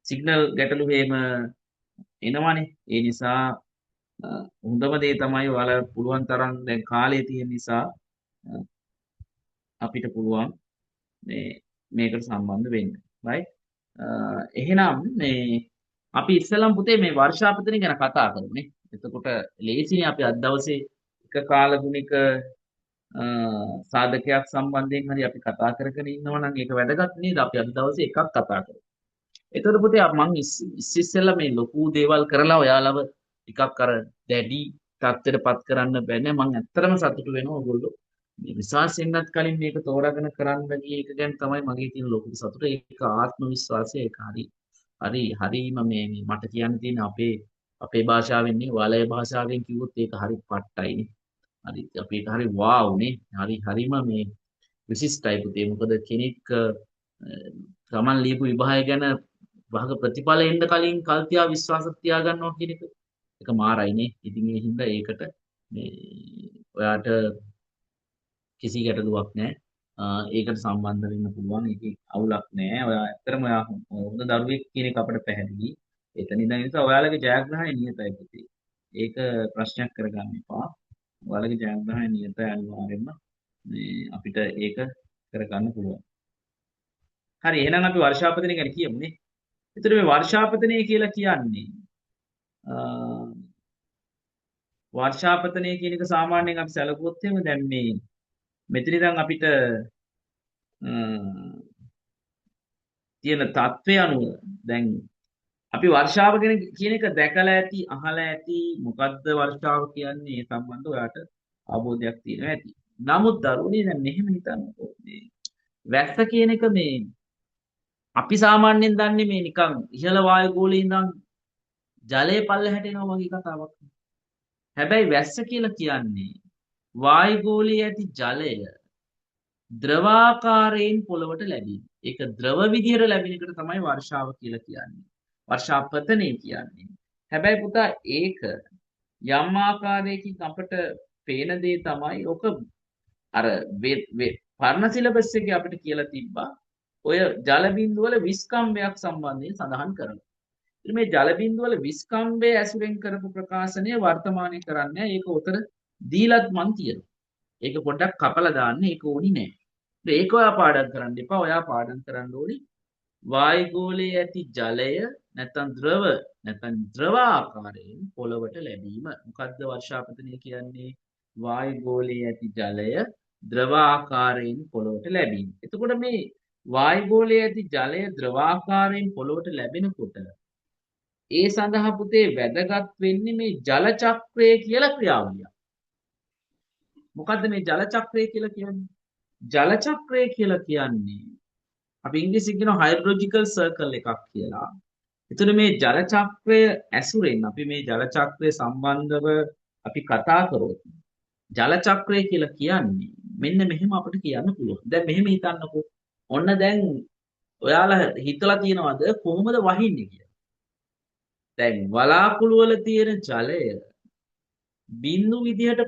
සිග්නල් ගැටලු එහෙම එනවනේ. ඒ නිසා හොඳම දේ තමයි ඔයාලා පුළුවන් තරම් දැන් කාලය තියෙන නිසා අපිට පුළුවන් මේ මේකට සම්බන්ධ වෙන්න. right? එහෙනම් මේ අපි ඉස්සෙල්ලම පුතේ මේ වර්ෂාපතනය ගැන කතා කරමුනේ. එතකොට ලේසිනේ අපි අද දවසේ එක කාලගුණික සාධකයක් සම්බන්ධයෙන් හරි අපි කතා කරගෙන ඉන්නවා නම් ඒක වැදගත් නේද? අපි අද දවසේ එකක් කතා කරමු. එතකොට පුතේ මම ඉස්සෙල්ලා මේ ලොකු දේවල් කරලා ඔයාලව ටිකක් අර දැඩි තත්ත්වයටපත් කරන්න බෑනේ. මම ඇත්තටම සතුටු වෙනවා ඔයගොල්ලෝ මේ විශ්වාසයෙන්වත් කලින් මේක තෝරාගෙන කරන්න ගිය එක ගැන තමයි මගේ තියෙන ලොකු සතුට. ඒක ආත්ම විශ්වාසය. ඒක හරිම මේ මට කියන්න තියෙන අපේ භාෂාවෙන් නේ වලය භාෂාවෙන් කිව්වොත් ඒක හරි පට්ටයිනේ. හරි අපි ඒක හරි වාව් නේ. හරිම මේ විශිෂ්ටයි පුතේ. මොකද කෙනෙක් තමන් ලියපු විභාගය ගැන වහක ප්‍රතිඵල එන්න කලින් කල් තියා විශ්වාස තියාගන්නවා කියන එක මාරයිනේ. ඉතින් ඒ හින්දා ඒකට මේ ඔයාට කිසි ගැටලුවක් නැහැ. ඒකට සම්බන්ධ වෙන්න පුළුවන්. ඒකේ අවුලක් නැහැ. ඔයා ඇත්තටම ඔයා හොඳ දරුවෙක් කියන එක අපිට පැහැදිලි. එතන ඉඳන් නිසා ඔයාලගේ ජයග්‍රහණය නියතයි පුතේ. ඒක ප්‍රශ්නයක් කරගන්න එපා. ඔයාලගේ ජයග්‍රහණය නියතයි අනිවාර්යෙන්ම. මේ අපිට ඒක කරගන්න පුළුවන්. හරි එහෙනම් අපි වර්ෂාපතනය ගැන කියමු නේ. එතකොට මේ වර්ෂාපතනය කියලා කියන්නේ වර්ෂාපතනය කියන එක සාමාන්‍යයෙන් අපි සැලකුවොත් එහෙම දැන් මේ මෙතන ඉඳන් අපිට තියෙන தත්ත්වය අනුව දැන් අපි වර්ෂාව ගැන කියන එක දැකලා ඇති අහලා ඇති මොකද්ද වර්ෂාව කියන්නේ ඒ සම්බන්ධව ඔයාට අවබෝධයක් තියෙනවා ඇති. නමුත් දරුවනේ දැන් මෙහෙම හිතන්නකෝ මේ වැස්ස කියන එක මේ අපි සාමාන්‍යයෙන් දන්නේ මේ නිකන් ඉහළ වායු ගෝලයේ ඉඳන් ජලය පල්ලෙහාට එනවා වගේ කතාවක්. හැබැයි වැස්ස කියලා කියන්නේ වායු ගෝලයේ ඇති ජලය ද්‍රවාකාරයෙන් පොළවට ලැබීම. ඒක ද්‍රව විදිහට ලැබෙන එකට තමයි වර්ෂාව කියලා කියන්නේ. වර්ෂාපතනය කියන්නේ. හැබැයි පුතා ඒක යම් ආකාරයකින් අපට පේන දේ තමයි ඔක අර පරණ සිලබස් එකේ අපිට කියලා තිබ්බා ඔය ජල බිඳු වල විස්කම්භයක් සම්බන්ධයෙන් සඳහන් කරනවා. ඉතින් මේ ජල බිඳු වල විස්කම්භය ඇසුරෙන් කරපු ප්‍රකාශනය වර්තමානයේ කරන්නේ ඒක උතර දීලත් මන් තියෙනවා. ඒක පොඩ්ඩක් කපලා දාන්න ඒක ඕනි නෑ. ඒක ඔයා පාඩම් කරන්න එපා. ඔයා පාඩම් කරන්න ඕනි වායුගෝලයේ ඇති ජලය නැත්නම් ද්‍රව ආකාරයෙන් පොළවට ලැබීම. මොකද්ද වර්ෂාපතනය කියන්නේ? වායුගෝලයේ ඇති ජලය ද්‍රව ආකාරයෙන් පොළවට ලැබීම. එතකොට මේ වායුගෝලයේ ඇති ජලය ද්‍රව ආකාරයෙන් පොළවට ලැබෙනකොට ඒ සඳහා පුතේ වැදගත් වෙන්නේ මේ ජල චක්‍රය කියලා ක්‍රියාවලිය. මොකද්ද මේ ජල චක්‍රය කියලා කියන්නේ? ජල චක්‍රය කියලා කියන්නේ අපි ඉංග්‍රීසියෙන් කියන හයිඩ්‍රොලොජිකල් සර්කල් එකක් කියලා. එතකොට මේ ජල චක්‍රය ඇසුරෙන් අපි මේ ජල චක්‍රය සම්බන්ධව අපි කතා කරොත් ජල චක්‍රය කියලා කියන්නේ මෙන්න මෙහෙම අපිට කියන්න පුළුවන්. දැන් මෙහෙම හිතන්නකෝ. ඔන්න දැන් ඔයාලා හිතලා තියනවද කොහොමද වහින්නේ කියලා? දැන් වලාකුළු වල තියෙන ජලය බිඳු විදිහට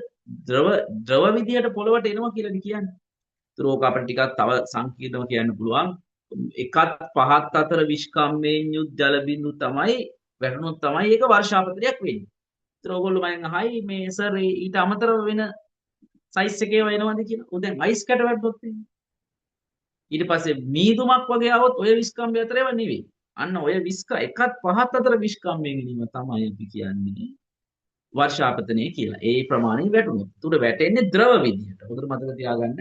ද්‍රව විදිහට පොළවට එනවා කියලා කියන්නේ. ඒතර ඕක අපිට ටිකක් තව සංකීර්ණව කියන්න පුළුවන්. එකත් පහත් අතර විස්කම්භයෙන් යුත් ජල බිඳු තමයි වැටුණොත් තමයි ඒක වර්ෂාපතනයක් වෙන්නේ. ඒතර ඕගොල්ලෝ මගෙන් අහයි මේ සර් ඊට අමතරව වෙන සයිස් එකේ වෙනවද කියලා. ඔය දැන් අයිස් කැට වැටුනොත් ඊට පස්සේ මීදුමක් වගේ આવොත් ඔය විස්කම්භය අතර ඒවා නෙවෙයි. අන්න ඔය එකත් පහත් අතර විස්කම්භයෙන් ගැනීම තමයි අපි කියන්නේ වර්ෂාපතනය කියලා. ඒ ප්‍රමාණයෙන් වැටුණොත්. උඩ වැටෙන්නේ ද්‍රව විදිහට. හොඳට මතක තියාගන්න.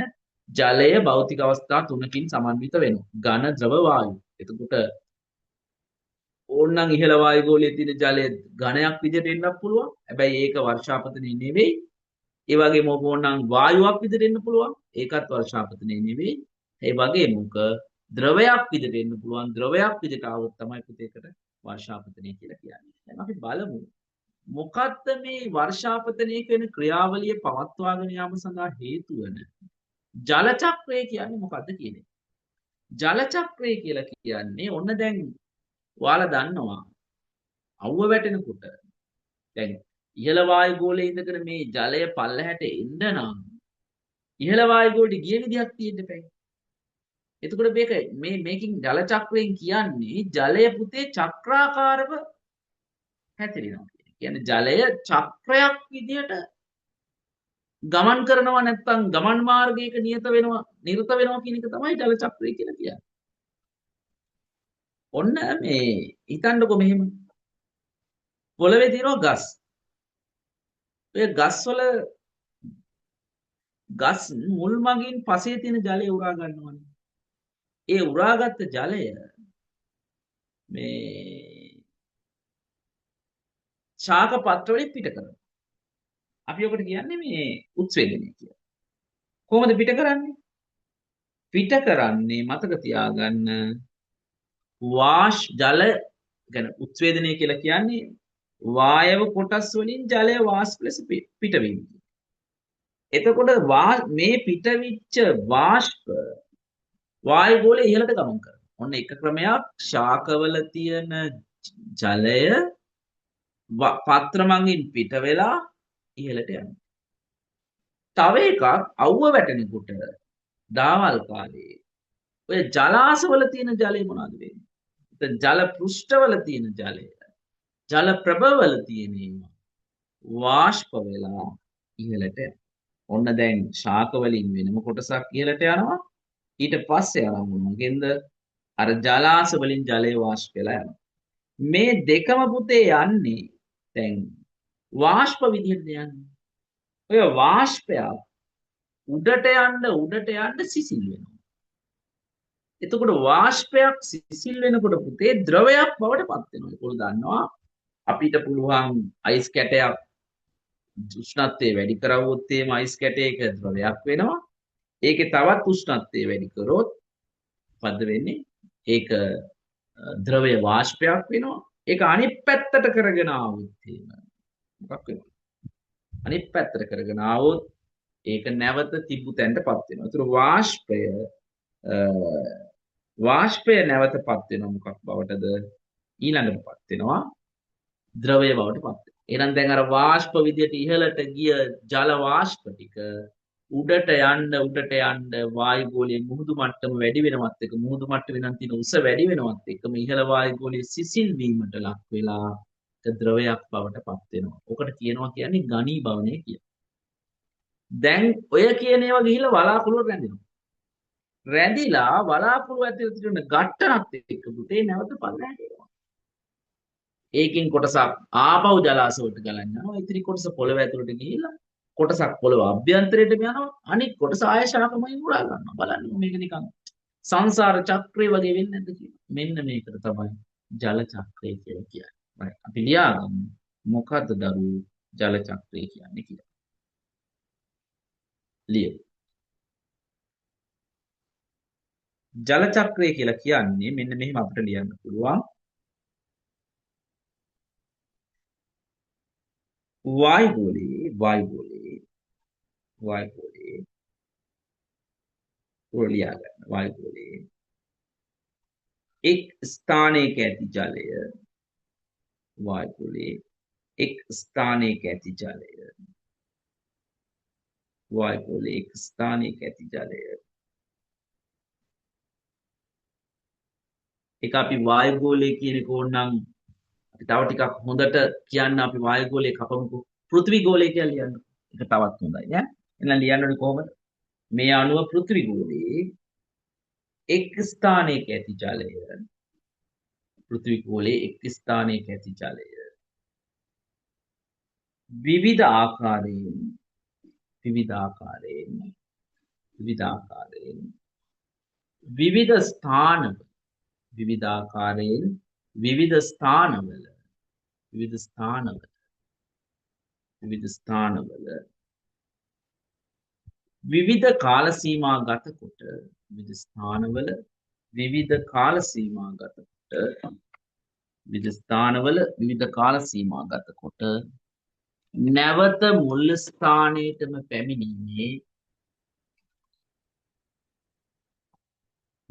ජලය භෞතික අවස්ථා තුනකින් සමන්විත වෙනවා. ඝන, ද්‍රව, වායු. එතකොට ඕනනම් ඉහළ වායු ගෝලයේ තියෙන ජලය ඝනයක් විදිහට එන්නත් පුළුවන්. හැබැයි ඒක වර්ෂාපතනය නෙවෙයි. ඒ වගේම ඕනනම් වායුවක් විදිහට එන්න පුළුවන්. ඒකත් වර්ෂාපතනය නෙවෙයි. ඒ වගේම උක ද්‍රවයක් විදිහට එන්න පුළුවන්. ද්‍රවයක් විදිහට આવොත් තමයි පුතේකට වර්ෂාපතනය කියලා කියන්නේ. දැන් අපි බලමු මොකක්ද මේ වර්ෂාපතනය කියන ක්‍රියාවලිය පවත්වාගෙන යාම සඳහා හේතු වන ජල චක්‍රය කියන්නේ මොකක්ද කියන එක. ජල චක්‍රය කියලා කියන්නේ ඔන්න දැන් ඔයාලා දන්නවා අවුව වැටෙනකොට දැන් ඉහළ වායු ගෝලයේ ඉඳගෙන මේ ජලය පල්ලෙහාට එන්න නම් ඉහළ වායු ගෝලයට ගිය විදිහක් තියෙන්න බෑ. එතකොට මේකෙන් ජල චක්‍රයෙන් කියන්නේ ජලය පුතේ චක්‍රාකාරව හැතිරෙනවා. කියන්නේ ජලය චක්‍රයක් විදිහට ගමන් කරනවා නැත්නම් ගමන් මාර්ගයක නිරත වෙනවා කියන එක තමයි ජල චක්‍රය කියලා කියන්නේ. ඔන්න මේ හිතන්නකෝ මෙහෙම. පොළවේ තියෙනවා ගස්. ඔය ගස් මුල් මගින් පසේ තියෙන ජලය උරා ගන්නවනේ. ඒ උරාගත්ත ජලය මේ ශාක පත්‍ර වලින් පිට කරනවා. අපි ඔකට කියන්නේ මේ උත්සේදනය කියලා. කොහොමද පිට කරන්නේ? පිට කරන්නේ මතක තියාගන්න ජල කියන්නේ උත්සේදනය කියලා කියන්නේ වායව කොටස් වලින් ජලය වාෂ්ප ලෙස පිටවීම. එතකොට මේ පිටවිච්ච වාෂ්ප වායු ගෝලයේ ඉහළට ගමන් කරනවා. ඔන්න එක ක්‍රමයක් ශාකවල තියෙන ජලය පත්‍ර මඟින් පිට වෙලා ඉහළට යනවා. තව එකක් අවුව වැටෙනකොට දාවල් කාලේ ඔය ජලාශවල තියෙන ජලය මොනවද වෙන්නේ? ජල පෘෂ්ඨවල තියෙන ජලය ජල ප්‍රභවවල තියෙන ඒවා වාෂ්ප වෙලා ඉහළට යනවා. ඔන්න දැන් ශාක වලින් වෙනම කොටසක් ඉහළට යනවා. ඊට පස්සේ ආරම්භ මොකෙන්ද? අර ජලාශ වලින් ජලය වාෂ්ප වෙලා යනවා. මේ දෙකම පුතේ යන්නේ දැන් වාෂ්ප විදිහට යන්නේ. ඔය වාෂ්පයක් උඩට යන්න සිසිල් වෙනවා. එතකොට වාෂ්පයක් සිසිල් වෙනකොට පුතේ ද්‍රවයක් බවට පත් වෙනවා. ඒකෝ දන්නවා අපිට පුළුවන් අයිස් කැටයක් උෂ්ණත්වය වැඩි කරවුවොත් එහෙම අයිස් කැටයක ද්‍රවයක් වෙනවා. ඒකේ තවත් උෂ්ණත්වය වැඩි කරොත් මොකද වෙන්නේ? ඒක ද්‍රවය වාෂ්පයක් වෙනවා. ඒක අනිත් පැත්තට කරගෙන ආවොත් එහෙම මොකක් වෙනවද? අනිත් පැත්තට කරගෙන ආවොත් ඒක නැවත තිබු තැනටපත් වෙනවා. ඒතර වාෂ්පය නැවතපත් වෙනවා මොකක් බවටද? ඊළඟටපත් වෙනවා ද්‍රවය බවටපත් වෙනවා. එහෙනම් දැන් අර වාෂ්ප විදියට ඉහළට ගිය ජල වාෂ්ප ටික උඩට යන්න වායු ගෝලයේ මුහුදු මට්ටම වැඩි වෙනවත් එක මුහුදු මට්ටමේ නම් තියෙන උස වැඩි වෙනවත් එක්කම ඉහළ වායු ගෝලයේ සිසිල් වීමට ලක් වෙලා ද්‍රවයක් බවට පත් වෙනවා. ඔකට කියන්නේ ඝනීභවනය කියලා. දැන් ඔය කියන ඒවා ගිහිල්ලා වලාකුළු රැඳෙනවා. රැඳිලා වලාකුළු ඇතුළේ තියෙන ගට්ටනත් එක්ක පුතේ නැවත පල්ලෙහාට එනවා. ඒකෙන් කොටසක් ආපහු ජලාශ වලට ගලන් යනවා. ඉතිරි කොටස පොළව ඇතුළට ගිහිල්ලා කොටසක් පොළව අභ්‍යන්තරයට යනවා. අනිත් කොටස ආය ශාකමයෙන් උරා ගන්නවා. බලන්න මේක නිකන් සංසාර චක්‍රය වගේ වෙන්නේ නැද්ද කියලා. මෙන්න මේකට තමයි ජල චක්‍රය කියලා කියන්නේ. අපි ලියාගමු මොකද්ද දරුවෝ ජල චක්‍රය කියන්නේ කියලා. ලියමු. ජල චක්‍රය කියලා කියන්නේ මෙන්න මෙහෙම අපිට ලියන්න පුළුවන්. වායුගෝලයේ ලියා ගන්න. වායුගෝලයේ එක් ස්ථානයක ඇති ජලය වායුගෝලයේ එක් ස්ථානයක ඇති ජලය වායුගෝලයේ එක් ස්ථානයක ඇති ජලය ඒක අපි වායුගෝලය කියන එක ඕනනම් අපි තව ටිකක් හොඳට කියන්න අපි වායුගෝලය කපමුකෝ පෘථිවි ගෝලය කියලා ලියන්න. ඒක තවත් හොඳයි ඈ. එහෙනම් ලියන්න ඕනේ කොහොමද? මේ අණුව පෘථිවි ගෝලයේ එක් ස්ථානයක ඇති ජලය පෘථිවි ගෝලයේ එක් ස්ථානයක ඇති ජලය විවිධ ආකාරයෙන් විවිධ ස්ථානවල විවිධ කාල සීමා ගත කොට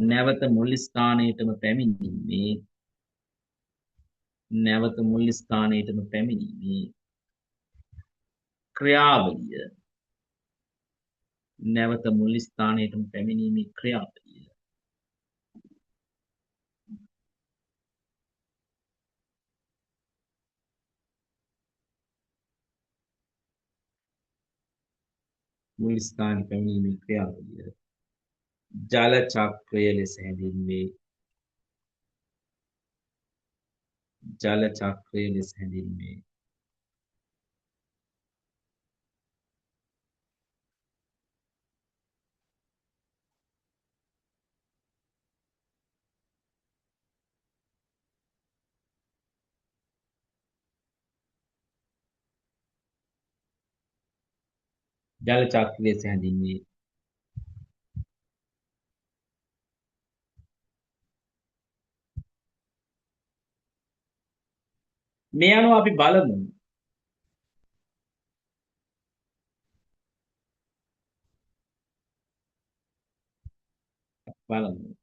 නැවත මුල් ස්ථානයටම පැමිණීමේ ක්‍රියාවලිය ජල චක්‍රය ලෙස හැඳින්වේ. ජල චක්‍ර ලෙස හැඳින්වේ. මේ අනුව අපි බලමු බලමු.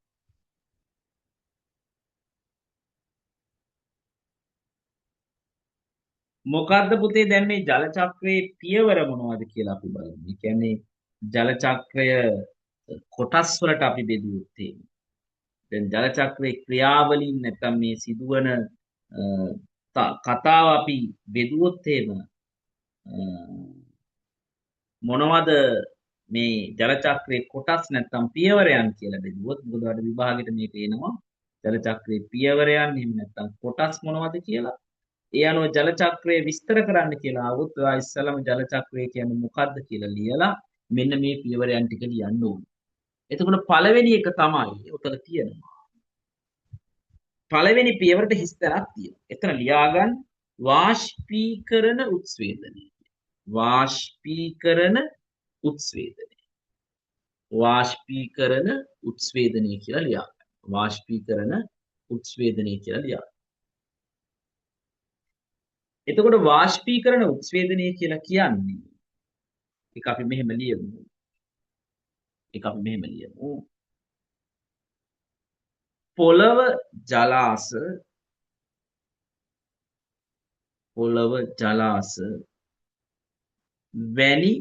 මොකද්ද පුතේ දැන් මේ ජල චක්‍රයේ පියවර මොනවද කියලා අපි බලමු. ඒ කියන්නේ ජල චක්‍රය කොටස් වලට අපි බෙදුවොත් එහෙම. දැන් ජල චක්‍රයේ ක්‍රියාවලින් නැත්නම් මේ සිදුවන කතාව අපි බෙදුවොත් එහෙම මොනවද මේ ජල චක්‍රයේ කොටස් නැත්නම් පියවරයන් කියලා බෙදුවොත් මොකද අර විභාගෙට මේක එනවා ජල චක්‍රයේ පියවරයන් එහෙම නැත්නම් කොටස් මොනවද කියලා. ඒ අනුව ජල චක්‍රය විස්තර කරන්න කියලා ආවොත් ඔයා ඉස්සලම ජල චක්‍රය කියන්නේ මොකද්ද කියලා ලියලා මෙන්න මේ පියවරයන් ටික ලියන්න ඕනේ. එතකොට පළවෙනි එක තමයි උතල තියෙනවා. පළවෙනි පියවරට හිස් තැනක් තියෙනවා. එතන ලියාගන්න වාෂ්පීකරණ උත්ස්වේදනය. වාෂ්පීකරණ උත්ස්වේදනය. වාෂ්පීකරණ උත්ස්වේදනය කියලා ලියාගන්න. වාෂ්පීකරණ උත්ස්වේදනය කියලා ලියාගන්න. එතකොට වාෂ්පීකරණ උත්ස්වේදනය කියලා කියන්නේ ඒක අපි මෙහෙම ලියමු. ඒක අපි මෙහෙම ලියමු. පොළව ජලාශ වැනි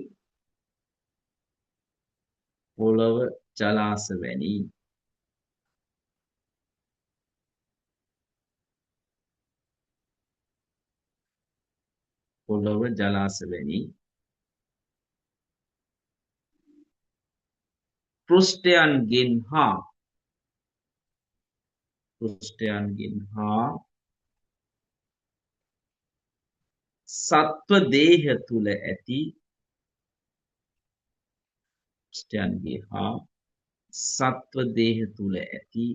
පොළව ජලාශ වැනි පොළව ජලාශ වැනි පෘෂ්ඨයන්ගෙන් හා සත්ව දේහ තුල ඇති පෘෂ්ඨයන්ගේ හා සත්ව දේහ තුල ඇති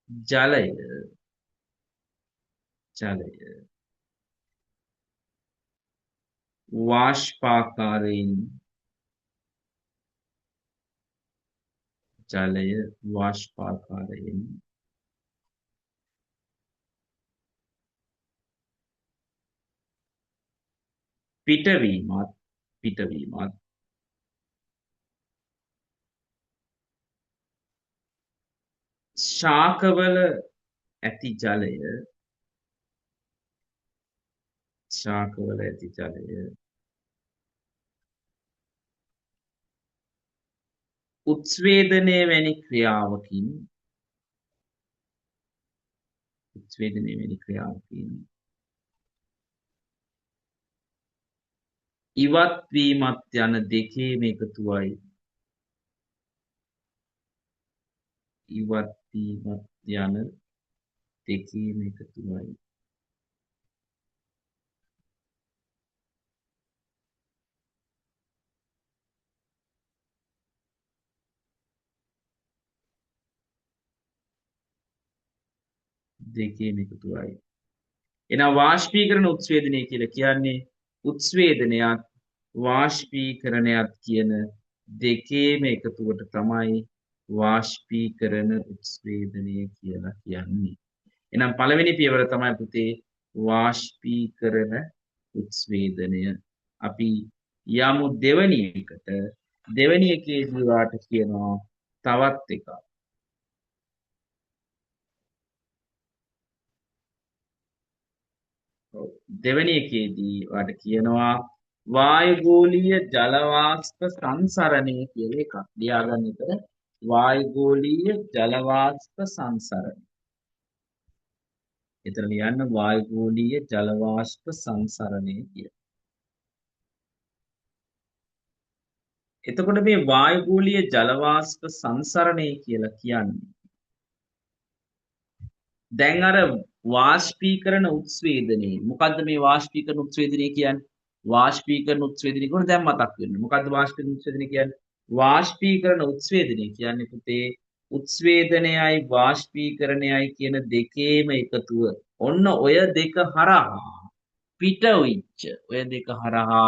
ජලය වාෂ්පාකාරයෙන් පිටවීමත් ශාකවල ඇති ජලය උත්ස්වේදනය වැනි ක්‍රියාවකින් ඉවත් වීමත් යන දෙකේම එකතුවයි. එහෙනම් වාෂ්පීකරණ උත්ස්වේදනය කියලා කියන්නේ උත්ස්වේදනයත් වාෂ්පීකරණයත් කියන දෙකේම එකතුවට තමයි වාෂ්පීකරණ උත්ස්වේදනය කියලා කියන්නේ. එහෙනම් පළවෙනි පියවර තමයි පුතේ වාෂ්පීකරණ උත්ස්වේදනය. අපි යමු දෙවෙනි එකට. දෙවෙනි එකේදී වාට කියනවා තවත් එකක්. දෙවෙනි එකේදී වාට කියනවා වායුගෝලීය ජල වාෂ්ප සංසරණය කියලා එකක්. ලියාගන්න විතර වායුගෝලීය ජල වාෂ්ප සංසරණය. එතන ලියන්න වායුගෝලීය ජල වාෂ්ප සංසරණය කියලා. එතකොට මේ වායුගෝලීය ජල වාෂ්ප සංසරණය කියලා කියන්නේ දැන් අර වාෂ්පීකරණ උත්ස්වේදනයේ මොකද්ද මේ වාෂ්පීකරණ උත්ස්වේදනය කියන්නේ? වාෂ්පීකරණ උත්ස්වේදනය කියන දැන් මතක් වෙන්නේ. මොකද්ද වාෂ්පීකරණ උත්ස්වේදනය කියන්නේ? වාෂ්පීකරණ උත්ස්වේදනය කියන්නේ පුතේ උත්ස්වේදනයයි වාෂ්පීකරණයයි කියන දෙකේම එකතුව. ඔන්න ඔය දෙක හරහා පිට වෙච්ච ඔය දෙක හරහා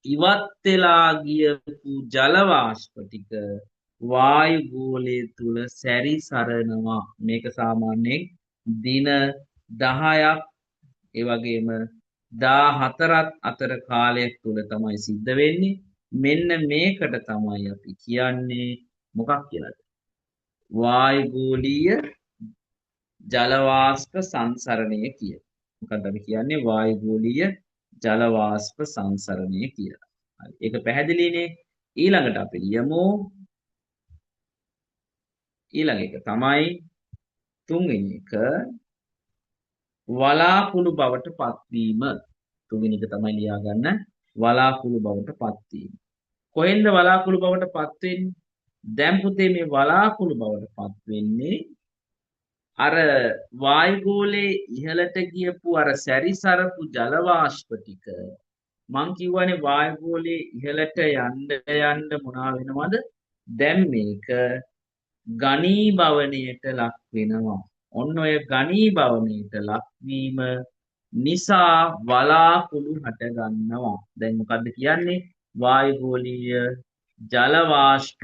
ඉවත් වෙලා ගියපු ජල වාෂ්ප ටික වායු ගෝලය තුල සැරිසරනවා. මේක සාමාන්‍යයෙන් දින 10ක් ඒ වගේම 14ක් අතර කාලයක් තුල තමයි සිද්ධ වෙන්නේ. මෙන්න මේකට තමයි අපි කියන්නේ මොකක් කියලාද? වායුගෝලීය ජල වාෂ්ප සංසරණය කිය. මොකක්ද අපි කියන්නේ වායුගෝලීය ජල වාෂ්ප සංසරණය කියලා. හරි. ඒක පැහැදිලිනේ. ඊළඟට අපි ලියමු. ඊළඟ එක තමයි තුන්වෙනි එක වලාකුළු බවට පත්වීම. තුන්වෙනි එක තමයි ලියාගන්න වලාකුළු බවට පත්වීම. කොහෙන්ද වලාකුළු බවට පත් වෙන්නේ? දැන් පුතේ මේ වලාකුළු බවට පත් වෙන්නේ අර වායුගෝලයේ ඉහළට ගියපු අර සැරිසරපු ජල වාෂ්ප ටික මං කියවනේ වායුගෝලයේ ඉහළට යන්න මොනවා වෙනවද? දැන් මේක ඝනීභවණයට ලක් වෙනවා. ඔන්න ඔය ඝනීභවණයට ලක්වීම නිසා වලාකුළු හට ගන්නවා. දැන් මොකද්ද කියන්නේ? වායුගෝලීය ජල වාෂ්ප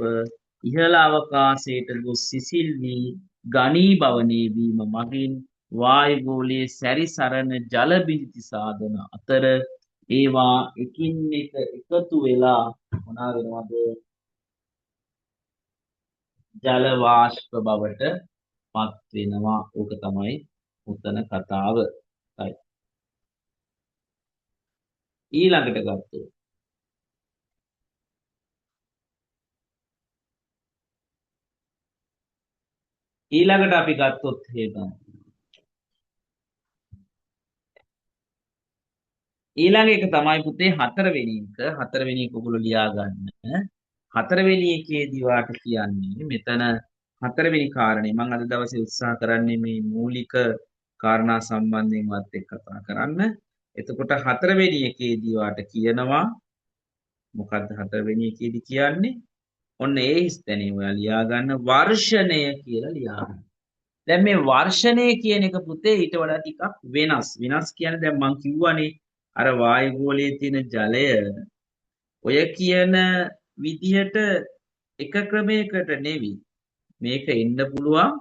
ඉහළ අවකාශයට ගොස් සිසිල් වී ඝනීභවනය වීම මගින් වායුගෝලයේ සැරිසරන ජල බිඳි සාධන අතර ඒවා එකින් එක එකතු වෙලා මොනවා වෙනවද? ජල වාෂ්ප බවට පත් වෙනවා. ඕක තමයි උතන කතාව. හරි. ඊළඟට ගත්තොත් ඊළඟට අපි ගත්තොත් එහෙම ඊළඟ එක තමයි පුතේ හතරවෙනි එක. හතරවෙනි එක ඔයගොල්ලෝ ලියා ගන්න. හතරවෙනි එකේදී වාට කියන්නේ මෙතන හතරවෙනි කාරණේ මම අද දවසේ උත්සාහ කරන්නේ මේ මූලික කාරණා සම්බන්ධයෙන්වත් එක්ක කතා කරන්න. එතකොට හතරවෙනි එකේදී වාට කියනවා මොකද්ද හතරවෙනි එකේදී කියන්නේ? ඔන්න ඒ හිස්තැනේ ඔයා ලියා ගන්න වර්ෂණය කියලා ලියා ගන්න. දැන් මේ වර්ෂණය කියන එක පුතේ ඊට වඩා ටිකක් වෙනස්. වෙනස් කියන්නේ දැන් මං කිව්වනේ අර වායුගෝලයේ තියෙන ජලය ඔය කියන විදිහට එක ක්‍රමයකට නෙවි. මේක එන්න පුළුවන්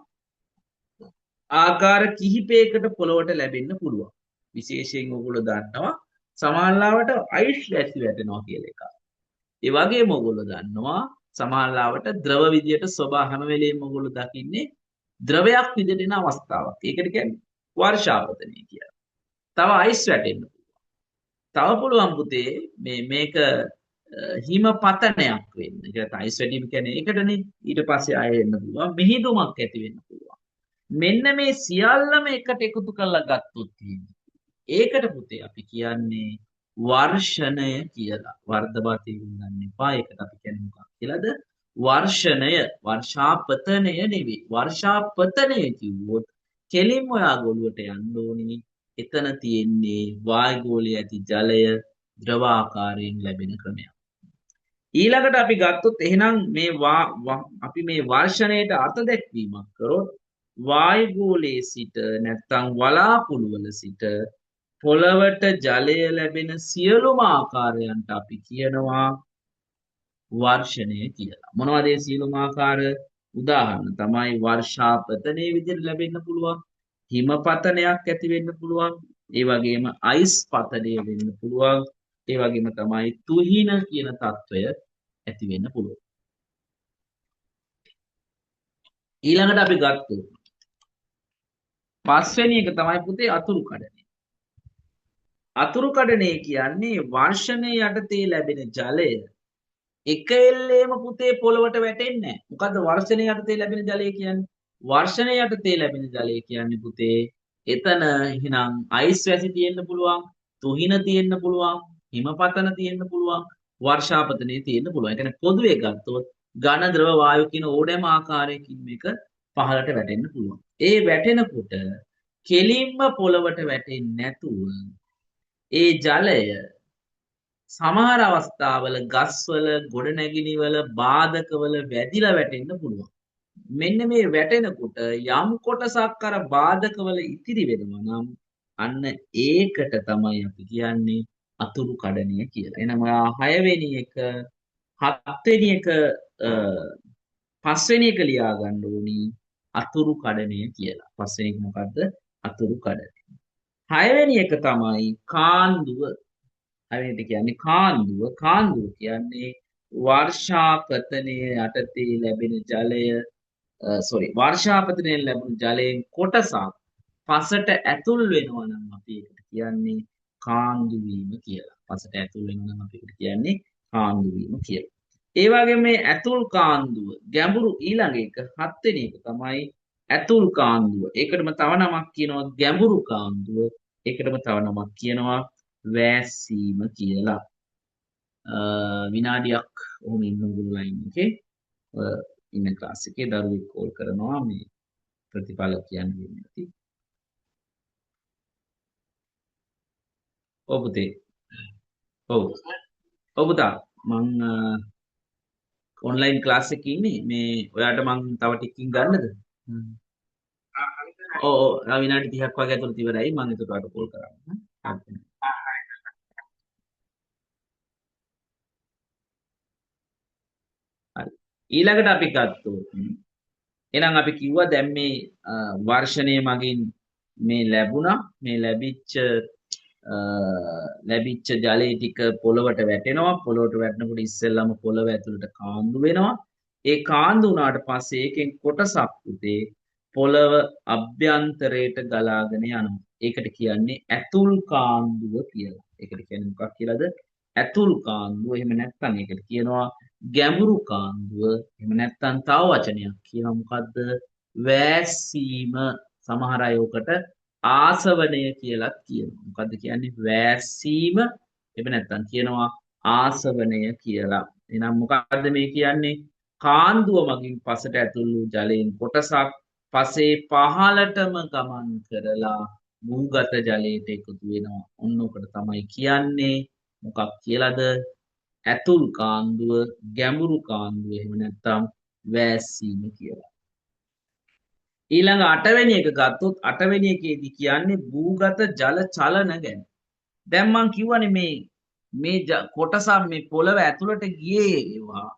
ආකාර කිහිපයකට පොළොවට ලැබෙන්න පුළුවන්. විශේෂයෙන් ඔයගොල්ලෝ දන්නවා සමහරවිට අයිස් වැසි වැටෙනවා කියලා එකක්. ඒ වගේම ඔයගොල්ලෝ දන්නවා සමහරවිට ද්‍රව විදියට ස්වභාව හැම වෙලෙම ඔයගොල්ලෝ දකින්නේ ද්‍රවයක් විදියට එන අවස්ථාවක්. ඒකට කියන්නේ වර්ෂාපතනය කියලා. තව අයිස් වැටෙන්න පුළුවන්. තව පුළුවන් පුතේ මේක හිම පතනයක් වෙන්න. ඒකට අයිස් වැටීම කියන්නේ ඒකටනේ. ඊට පස්සේ ආයෙ එන්න පුළුවන්. මිහිදුමක් ඇති වෙන්න පුළුවන්. මෙන්න මේ සියල්ලම එකට එකතු කරලා ගත්තොත් ඒකට පුතේ අපි කියන්නේ වර්ෂණය කියලා. වර්ධබතේ ගන්න එපා. ඒකට අපි කියන්නේ මොකක්ද කියලාද? වර්ෂණය. වර්ෂාපතනය නෙවෙයි. වර්ෂාපතනය කිව්වොත් කෙලින්ම ඔයා ගොළුවට යන්න ඕනේ. එතන තියෙන්නේ වායුගෝලයේ ඇති ජලය ද්‍රව ආකාරයෙන් ලැබෙන ක්‍රමයක්. ඊළඟට අපි ගත්තොත් එහෙනම් මේ අපි මේ වර්ෂණයට අර්ථ දැක්වීමක් කරොත් වායුගෝලයේ සිට නැත්නම් වලාකුළු වල සිට පොළවට ජලය ලැබෙන සියලුම ආකාරයන්ට අපි කියනවා වර්ෂණය කියලා. මොනවද ඒ සියලුම ආකාර? උදාහරණ තමයි වර්ෂාපතනයේ විදිහට ලැබෙන්න පුළුවන්. හිමපතනයක් ඇති වෙන්න පුළුවන්. ඒ වගේම අයිස් පතනය වෙන්න පුළුවන්. ඒ වගේම තමයි තුහින කියන తত্ত্বය ඇති වෙන්න පුළුවන්. ඊළඟට අපි ගත්තොත් පස්වෙනි එක තමයි පුතේ අතුරු කඩනය. අතුරු කඩනය කියන්නේ වර්ෂණය යටතේ ලැබෙන ජලය එක එල්ලේම පුතේ පොළවට වැටෙන්නේ නැහැ. මොකද්ද වර්ෂණය යටතේ ලැබෙන ජලය කියන්නේ? වර්ෂණය යටතේ ලැබෙන ජලය කියන්නේ පුතේ එතන එහෙනම් අයිස් වැසි තියෙන්න පුළුවන්, තුහින තියෙන්න පුළුවන්, හිමපතන තියෙන්න පුළුවන්, වර්ෂාපතනය තියෙන්න පුළුවන්. ඒ කියන්නේ පොදුවේ ගත්තොත් ඝන ද්‍රව වායු කියන ඕනෑම ආකාරයකින් මේක පහළට වැටෙන්න පුළුවන්. ඒ වැටෙනකොට කෙලින්ම පොළවට වැටෙන්නේ නැතුව ඒ ජලය සමහර අවස්ථාවල ගස්වල ගොඩනැගිලිවල බාධකවල වැදිලා වැටෙන්න පුළුවන්. මෙන්න මේ වැටෙනකොට යම් කොටසක් අර බාධකවල ඉතිරි වෙනවා නම් අන්න ඒකට තමයි අපි කියන්නේ අතුරු කඩනය කියලා. එහෙනම් ඔයා 6 වෙනි එක 7 වෙනි එක අ, 5 වෙනි එක ලියා ගන්න ඕනි අතුරු කඩනය කියලා. 5 වෙනි එක මොකද්ද? අතුරු කඩනය. 6 වෙනි එක තමයි කාන්දුව. 6 වෙනි එක කියන්නේ කාන්දුව. කාන්දුව කියන්නේ වර්ෂාපතනයේ යටතේ ලැබෙන ජලය වර්ෂාපතනයෙන් ලැබුණු ජලයෙන් කොටසක් පසට ඇතුල් වෙනවා නම් අපි ඒකට කියන්නේ කාන්දු වීම කියලා. පසට ඇතුල් වෙනවා නම් අපි ඒකට කියන්නේ කාන්දු වීම කියලා. ඒ වගේම මේ ඇතුල් කාන්දුව ගැඹුරු ඊළඟ එක 7 වෙනි එක තමයි ඇතුල් කාන්දුව. ඒකටම තව නමක් කියනවා ගැඹුරු කාන්දුව. ඒකටම තව නමක් කියනවා වැස්සීම කියලා. විනාඩියක් ඔහොම ඉන්න ඕගොල්ලෝ ලයින් එකේ. ඉන්න ක්ලාස් එකේ දරුවෙක් කෝල් කරනවා මේ ප්‍රතිඵල කියන්නේ නැති. ඔව් පුතේ. ඔව්. ඔව් පුතා. මං ඔන්ලයින් ක්ලාස් එකේ ඉන්නේ. මේ ඔයාට මං තව ටිකකින් ගන්නද? හ්ම්. ඔව් ඔව්. විනාඩි 30ක් වගේ ඇතුළත ඉවරයි. මං එතකොට ඔයාට කෝල් කරන්නම්. හරි. හරි. ඊළඟට අපි ගත්තොත් එහෙනම් අපි කිව්වා දැන් මේ වර්ෂණය මගින් මේ ලැබුණා. මේ ලැබිච්ච ජලය ටික පොළවට වැටෙනවා. පොළවට වැටෙනකොට ඉස්සෙල්ලාම පොළව ඇතුළට කාන්දු වෙනවා. ඒ කාන්දු වුණාට පස්සේ ඒකෙන් කොටසක් උදේ පොළව අභ්‍යන්තරයට ගලාගෙන යනවා. ඒකට කියන්නේ ඇතුල් කාන්දුව කියලා. ඒකට කියන්නේ මොකක් කියලාද? ඇතුල් කාන්දුව. එහෙම නැත්නම් ඒකට කියනවා ගැඹුරු කාන්දුව. එහෙම නැත්නම් තව වචනයක් කියනවා මොකද්ද? වෑස්සීම. සමහර අය ඔකට ආසවනය කියලත් කියනවා. මොකද්ද කියන්නේ? වෑස්සීම. එහෙම නැත්නම් කියනවා ආසවනය කියලා. එහෙනම් මොකද්ද මේ කියන්නේ? කාන්දුව මගින් පසට ඇතුල් වූ ජලයෙන් කොටසක් පසේ පහළටම ගමන් කරලා භූගත ජලයට එකතු වෙනවා. ඔන්න ඔකට තමයි කියන්නේ මොකක් කියලාද? ඇතුල් කාන්දුව, ගැඹුරු කාන්දුව, එහෙම නැත්නම් වෑස්සීම කියලා. ඊළඟ 8 වෙනි එක ගත්තොත් 8 වෙනි එකේදී කියන්නේ භූගත ජල චලන ගැන. දැන් මං කිව්වනේ මේ කොටසක් මේ පොළව ඇතුළට ගියේ ඒවා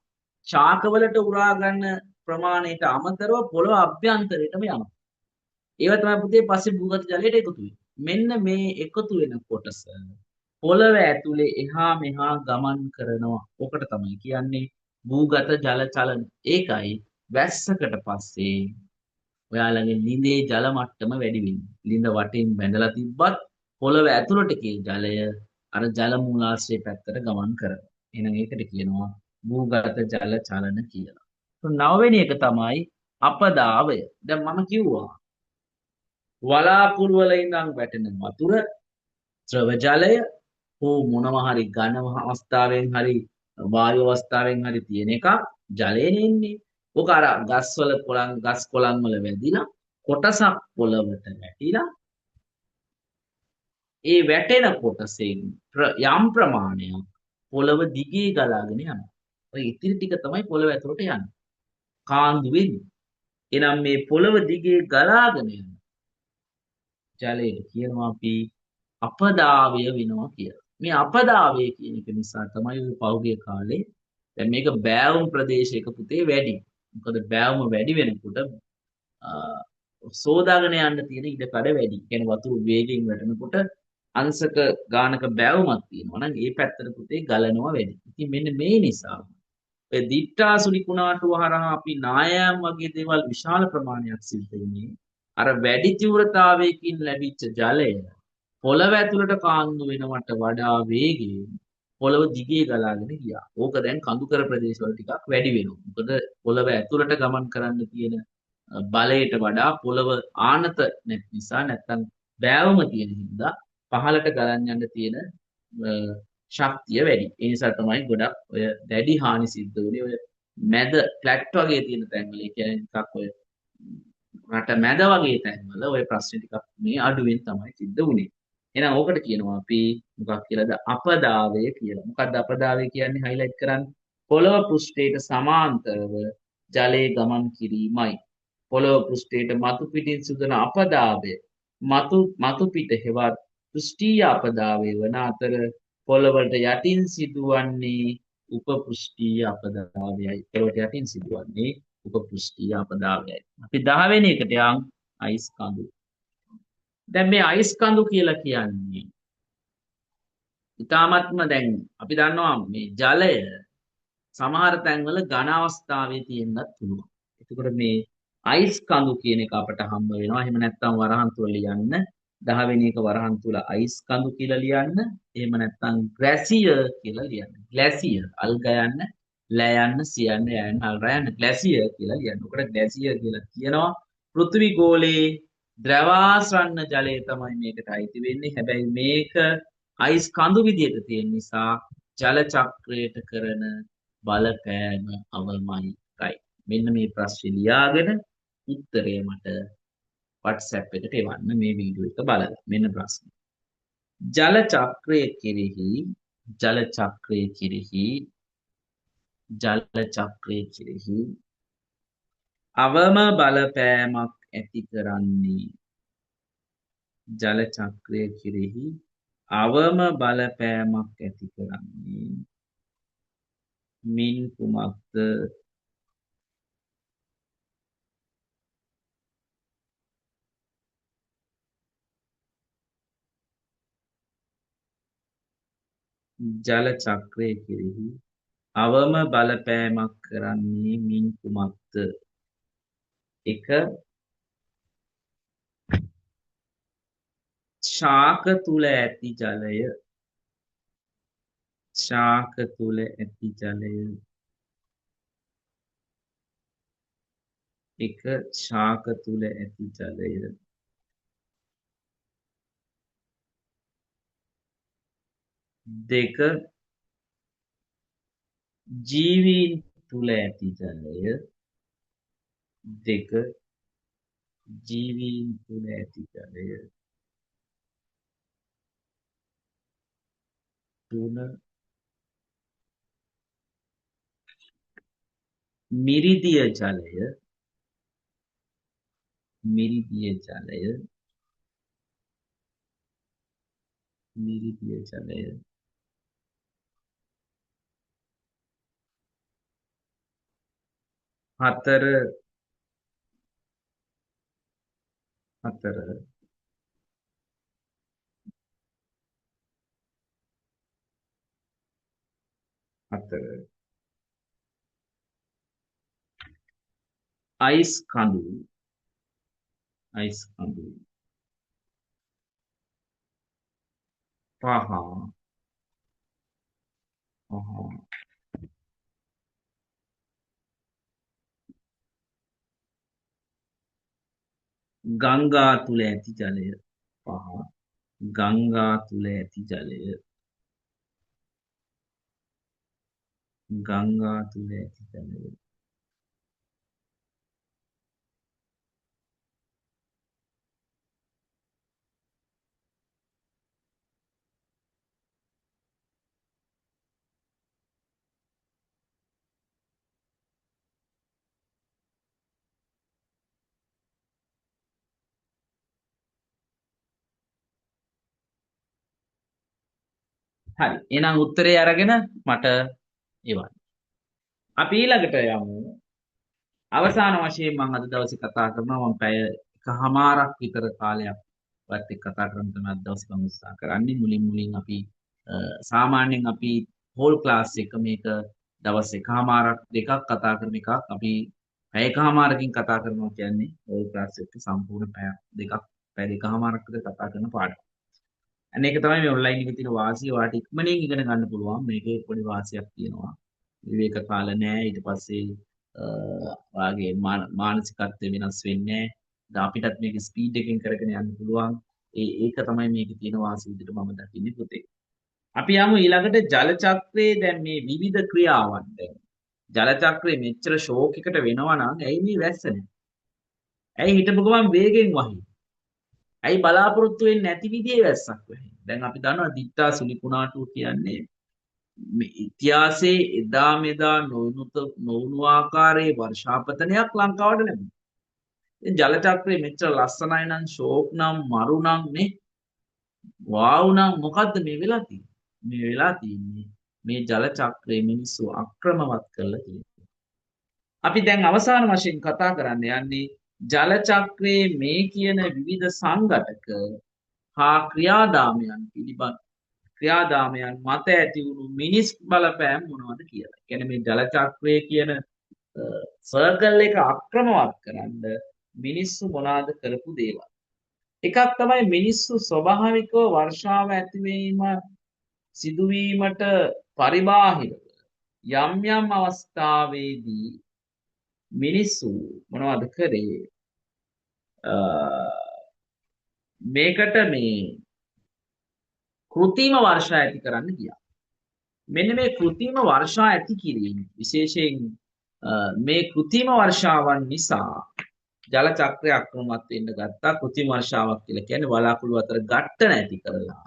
ශාකවලට උරා ගන්න ප්‍රමාණයට අමතරව පොළව අභ්‍යන්තරයටම යනවා. ඒව තමයි පුතේ පස්සේ භූගත ජලයට එකතු වෙන්නේ. මෙන්න මේ එකතු වෙන කොටස පොළව ඇතුලේ එහා මෙහා ගමන් කරනවා. ඔකට තමයි කියන්නේ භූගත ජල චලන. ඒකයි වැස්සකට පස්සේ ඔයාලගේ ලිඳේ ජල මට්ටම වැඩි වෙන්නේ. ලිඳ වටෙන් බැඳලා තිබ්බත් පොළව ඇතුළට ගිය ජලය අර ජල මූලාශ්‍රය පැත්තට ගමන් කරනවා. එහෙනම් ඒකට කියනවා භූගත ජල චලන කියලා. 9 වෙනි එක තමයි අපදාවය. දැන් මම කිව්වා වලාකුළු වල ඉඳන් වැටෙන වතුර ද්‍රව ජලය හෝ මොනවා හරි ඝන අවස්ථාවෙන් හරි වායු අවස්ථාවෙන් හරි තියෙන එක ජලයෙන් එන්නේ. ඔක අර ගස් කොළන් වල වැදිලා කොටසක් පොළවට වැටිලා ඒ වැටෙන කොටසෙන් යම් ප්‍රමාණයක් පොළව දිගේ ගලාගෙන යනවා. ඔය ඉතිරි ටික තමයි පොළව ඇතුළට යන්නේ. කාන්දු වෙන්නේ. එනම් මේ පොළව දිගේ ගලාගෙන යන ජලයට කියනවා අපි අපදාවය වෙනවා කියලා. මේ අපදාවය කියන එක නිසා තමයි ඔය පහුගිය කාලේ දැන් මේක බෑවුම් ප්‍රදේශයක පුතේ වැඩි. මොකද බෑවුම වැඩි වෙනකොට සෝදාගෙන යන්න තියෙන ඉඩකඩ වැඩි. කියන්නේ වතුර වේගෙන් වැටෙනකොට අංශක ගානක බෑවුමක් තියෙනවා නම් ඒ පැත්තට පුතේ ගලනවා වැඩි. ඉතින් මෙන්න මේ නිසා ඔය දිට්ඨාසුලි කුණාටුව හරහා අපි නායම් වගේ දේවල් විශාල ප්‍රමාණයක් සිද්ධ වෙන්නේ අර වැඩි තීව්‍රතාවයකින් ලැබිච්ච ජලය පොළව ඇතුළට කාන්දු වෙනවට වඩා වේගයෙන් පොළව දිගේ ගලාගෙන ගියා. ඕක දැන් කඳුකර ප්‍රදේශවල ටිකක් වැඩි වෙනවා. මොකද පොළව ඇතුළට ගමන් කරන්න තියෙන බලයට වඩා පොළව ආනත නැති නිසා නැත්තම් බෑවුම තියෙන හින්දා පහළට ගලන් යන්න තියෙන ශක්තිය වැඩි. ඒ නිසා තමයි ගොඩක් ඔය දැඩි හානි සිද්ධ වුණේ ඔය මැද ෆ්ලැට් වගේ තියෙන තැන්වල. ඒ කියන්නේ ටිකක් ඔය රට මැද වගේ තැන්වල ඔය ප්‍රශ්න ටිකක් මේ අඩුවෙන් තමයි සිද්ධ වුණේ. එහෙනම් ඕකට කියනවා අපි මොකක් කියලාද? අපදාවය කියලා. මොකක්ද අපදාවය කියන්නේ? හයිලයිට් කරන්න. පොළව පෘෂ්ඨයට සමාන්තරව ජලයේ ගමන් කිරීමයි. පොළොව පෘෂ්ඨයට මතු පිටින් සිදුවන අපදාවය මතු පිට හෙවත් පෘෂ්ඨීය අපදාවය වන අතර පොළොවට යටින් සිදුවන්නේ උපපෘෂ්ඨීය අපදාවයයි. පොළොවට යටින් සිදුවන්නේ උපපෘෂ්ඨීය අපදාවයයි. අපි 10 වෙනි එකට යන් අයිස් කඳු. දැන් මේ අයිස් කඳු කියලා කියන්නේ ඉතාමත්ම දැන් අපි දන්නවා මේ ජලය සමහර තැන්වල ඝන අවස්ථාවේ තියෙන්නත් පුළුවන්. එතකොට මේ අයිස් කඳු කියන එක අපට හම්බ වෙනවා. එහෙම නැත්නම් වරහන් තුල ලියන්න 10 වෙනි එක වරහන් තුල අයිස් කඳු කියලා ලියන්න. එහෙම නැත්නම් ග්ලැසියර් කියලා ලියන්න. ග්ලැසියර් අල් ගයන්න, ලෑ යන්න, සියන්න, යන්න, අල් රයන්න ග්ලැසියර් කියලා ලියන්න. ඔකට ග්ලැසියර් කියලා කියනවා. පෘථිවි ගෝලයේ ද්‍රවාශ්‍රන්න ජලය තමයි මේකට අයිති වෙන්නේ. හැබැයි මේක අයිස් කඳු විදියට තියෙන නිසා ජල චක්‍රයට කරන බලපෑම අවමයි. right. මෙන්න මේ ප්‍රශ්නේ ලියාගෙන උත්තරය මට WhatsApp එකට එවන්න මේ වීඩියෝ එක බලලා. මෙන්න ප්‍රශ්නේ. ජල චක්‍රය කෙරෙහි අවම බලපෑමක් ඇති කරන්නේ ජල චක්‍රය කෙරෙහි අවම බලපෑමක් ඇති කරන්නේ මින් කුමක්ද? ජල චක්‍රය කෙරෙහි අවම බලපෑමක් කරන්නේ මින් කුමක්ද? එක ශාක තුල ඇති ජලය එක ශාක තුල ඇති ජලය දෙක ජීවීන් තුල ඇති ජලය තුන මිරිදිය ජලය හතර අයිස් කඳු පහ ගංගා තුල ඇති ජලය හරි. එහෙනම් උත්තරේ අරගෙන මට එවන්න. අපි ඊළඟට යමු. අවසාන වශයෙන් මම අද දවසේ කතා කරනවා මම පැය එකහමාරක් විතර කාලයක් වත් එක්ක කතා කරන්න තමයි අද දවසේ මම උත්සාහ කරන්නේ. මුලින් අපි සාමාන්‍යයෙන් අපි හෝල් ක්ලාස් එක මේක දවස් එකහමාරක් දෙකක් කතා කරන එකක්. අපි පැය එකහමාරකින් කතා කරනවා කියන්නේ හෝල් ක්ලාස් එක සම්පූර්ණ පැය දෙකහමාරක් විතර කතා කරන පාඩම. අන්න ඒක තමයි මේ ඔන්ලයින් එකේ තියෙන වාසිය. ඔයාලට ඉක්මනින් ඉගෙන ගන්න පුළුවන්. මේකේ පොඩි වාසියක් තියෙනවා. විවේක කාල නෑ. ඊට පස්සේ ඔයාගේ මානසිකත්වය වෙනස් වෙන්නේ නෑ. අපිටත් මේක ස්පීඩ් එකෙන් කරගෙන යන්න පුළුවන්. ඒක තමයි මේකේ තියෙන වාසිය විදිහට මම දකින්නේ පුතේ. අපි යමු ඊළඟට ජල චක්‍රයේ දැන් මේ විවිධ ක්‍රියාවන් දැන් ජල චක්‍රයේ මෙච්චර ෂෝක් එකට වෙනවා නම් ඇයි මේ වැස්ස නැහැ? ඇයි හිටපු ගමන් වේගෙන් වහින්නේ? ඇයි බලාපොරොත්තු වෙන්නේ නැති විදිහේ වැස්සක් වෙන්නේ? දැන් අපි දන්නවා දිත්තා සුලිකුණාටු කියන්නේ ඉතිහාසයේ එදා මෙදා නොවුණු ආකාරයේ වර්ෂාපතනයක් ලංකාවට ලැබුණා. ඉතින් ජල චක්‍රය මෙච්චර ලස්සනයි නම් ෂෝක් නම් මරු නම් නේ වාව් නම් මොකද්ද මේ වෙලා තියෙන්නේ? මේ වෙලා තියෙන්නේ මේ ජල චක්‍රය මිනිස්සු අක්‍රමවත් කරලා තියෙනවා. අපි දැන් අවසාන වශයෙන් කතා කරන්න යන්නේ ජල චක්‍රයේ මේ කියන විවිධ සංඝටක හා ක්‍රියාදාමයන් පිළිබඳ ක්‍රියාදාමයන් මත ඇති වුණු මිනිස් බලපෑම් මොනවද කියලා. කියන්නේ මේ ජල චක්‍රය කියන සර්කල් එක අක්‍රමවත් කරන්න මිනිස්සු මොනවාද කරපු දේවල්. එකක් තමයි මිනිස්සු ස්වභාවිකව වර්ෂාව ඇතිවීම සිදුවීමට පරිබාහිරව යම් යම් අවස්ථාවේදී මිනිස්සු මොනවද කරේ මේකට මේ කෘතිම වර්ෂා ඇති කරන්න ගියා. මෙන්න මේ කෘතිම වර්ෂා ඇති කිරීම විශේෂයෙන් මේ කෘතිම වර්ෂාවන් නිසා ජල චක්‍රය අක්‍රමවත් වෙන්න ගත්තා. කෘතිම වර්ෂාවක් කියලා කියන්නේ වලාකුළු අතර ගැට්ටන ඇති කරලා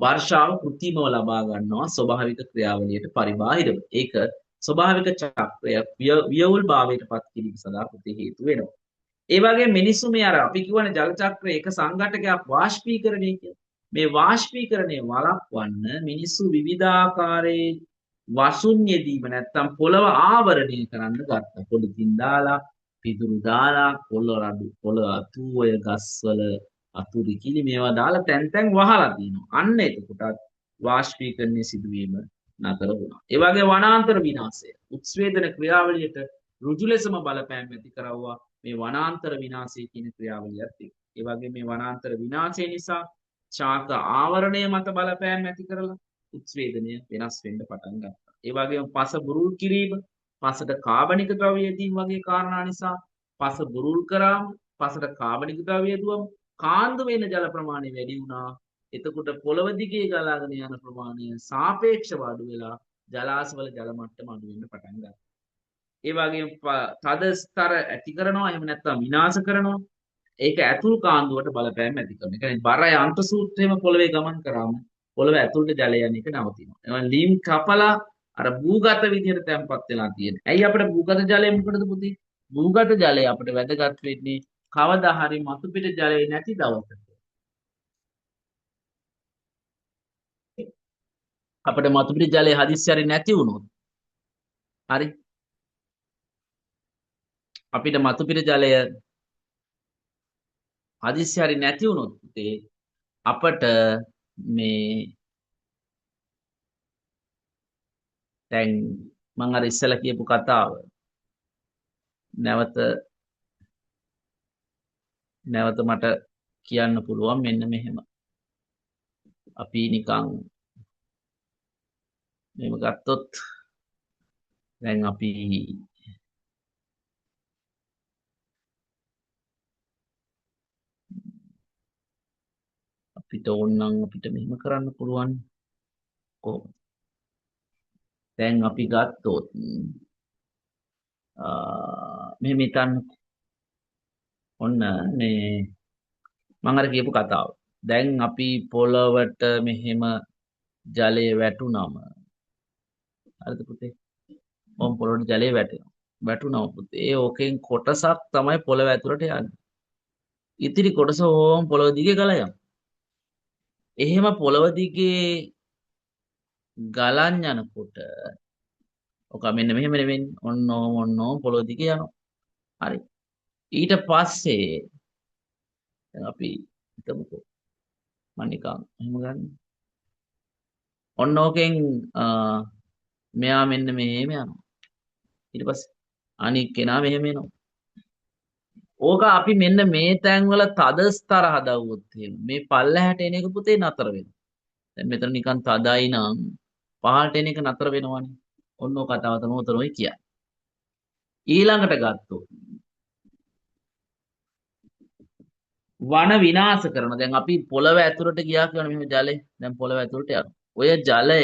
වර්ෂාව කෘතිමව ලබා ගන්නවා ස්වභාවික ක්‍රියාවලියට පරිබාහිරව. ඒක ස්වභාවික චක්‍රය වියවුල් භාවයට පත් කිරීම සඳහා කෘති හේතු වෙනවා. ඒ වගේ මිනිස්සු මේ අර අපි කියවනේ ජල චක්‍රය එක සංඝටකයක් වාෂ්පීකරණය කියලා. මේ වාෂ්පීකරණය වළක්වන්න මිනිස්සු විවිධාකාරයේ වසුන් යෙදීම නැත්තම් පොළව ආවරණය කරන්න ගත්තා. පොලිතින් දාලා, පිදුරු දාලා, පොළ අතු ඔය ගස්වල අතුරු කිලි මේවා දාලා තැන් තැන් වහලා තිනවා. අන්න එතකොටත් වාෂ්පීකරණයේ සිදුවීම නතර වුණා. ඒ වගේ වනාන්තර විනාශය, උත්ස්වේදන ක්‍රියාවලියට ඍජු ලෙසම බලපෑම් ඇති කරවුවා මේ වනාන්තර විනාශය කියන ක්‍රියාවලියත් එක්ක. ඒ වගේ මේ වනාන්තර විනාශය නිසා ශාක ආවරණය මත බලපෑම් ඇති කරලා උත්ස්වේදනය වෙනස් වෙන්න පටන් ගත්තා. ඒ වගේම පස බුරුල් කිරීම, පසට කාබනික ද්‍රව්‍ය යෙදීම වගේ කාරණා නිසා පස බුරුල් කරාම පසට කාබනික ද්‍රව්‍ය යෙදුවම කාන්දු වෙන ජල ප්‍රමාණය වැඩි වුණා. එතකොට පොළව දිගේ ගලාගෙන යන ප්‍රමාණය සාපේක්ෂව අඩු වෙලා ජලාශවල ජල මට්ටම අඩු වෙන්න පටන් ගත්තා. ඒ වගේම තද ස්තර ඇති කරනවා එහෙම නැත්නම් විනාශ කරනවා. ඒක ඇතුල් කාන්දුවට බලපෑම් ඇති කරනවා. ඒ කියන්නේ බර යන්ත්‍ර සූත්‍රයේම පොළවේ ගමන් කරාම පොළව ඇතුළට ජලය යන එක නවතිනවා. එනවා ලීම් කපලා අර භූගත විදියට තැම්පත් වෙලා තියෙනවා. ඇයි අපිට භූගත ජලය මොකටද පුතේ? භූගත ජලය අපිට වැදගත් වෙන්නේ කවදා හරි මතු පිට ජලය නැති දවසක. අපිට මතු පිට ජලය හදිස්සිය නැති වුණොත් හරි අපිට මතු පිට ජලය හදිස්සිය නැති වුණොත් පුතේ අපට මේ දැන් මම අර ඉස්සෙල්ලා කියපු කතාව නැවත මට කියන්න පුළුවන් මෙන්න මෙහෙම. අපි නිකන් මෙහෙම ගත්තොත් දැන් අපි අපිට ඕනනම් අපිට මෙහෙම කරන්න පුළුවන්. කොහොමද? දැන් අපි ගත්තොත් මෙහෙම හිතන්න. ඔන්න මේ මම අර කියපු කතාව. දැන් අපි පොළවට මෙහෙම ජලය වැටුනම හරිද පුතේ? ඔම් පොළොවට ජලය වැටෙනවා. වැටුනම පුතේ ඕකෙන් කොටසක් තමයි පොළව ඇතුළට යන්නේ. ඉතිරි කොටස ඕම් පොළව දිගේ ගලා යනවා. එහෙම පොළව දිගේ ගලන් යනකොට ඔක මෙන්න මෙහෙම නෙවෙන්නේ. ඔන්න පොළොව දිගේ යනවා. හරි. ඊට පස්සේ දැන් අපි හිතමුකෝ මම නිකන් එහෙම ගන්න. ඔන්න ඕකෙන් මෙයා මෙන්න මෙහෙම යනවා. ඊට පස්සේ අනික් කෙනා මෙහෙම එනවා. ඕක අපි මෙන්න මේ තැන්වල තද ස්තර හදවුවොත් එහෙම මේ පල්ලහැට එන එක පුතේ නතර වෙනවා. දැන් මෙතන නිකන් තදයි නම් පහළට එන එක නතර වෙනවනේ. ඔන්න ඔය කතාව තමයි උතන ඔය කියන්නේ. ඊළඟට ගත්තොත් වන විනාශ කරන දැන් අපි පොළව ඇතුළට ගියා කියන මෙහෙම ජලය දැන් පොළව ඇතුළට යනවා. ඔය ජලය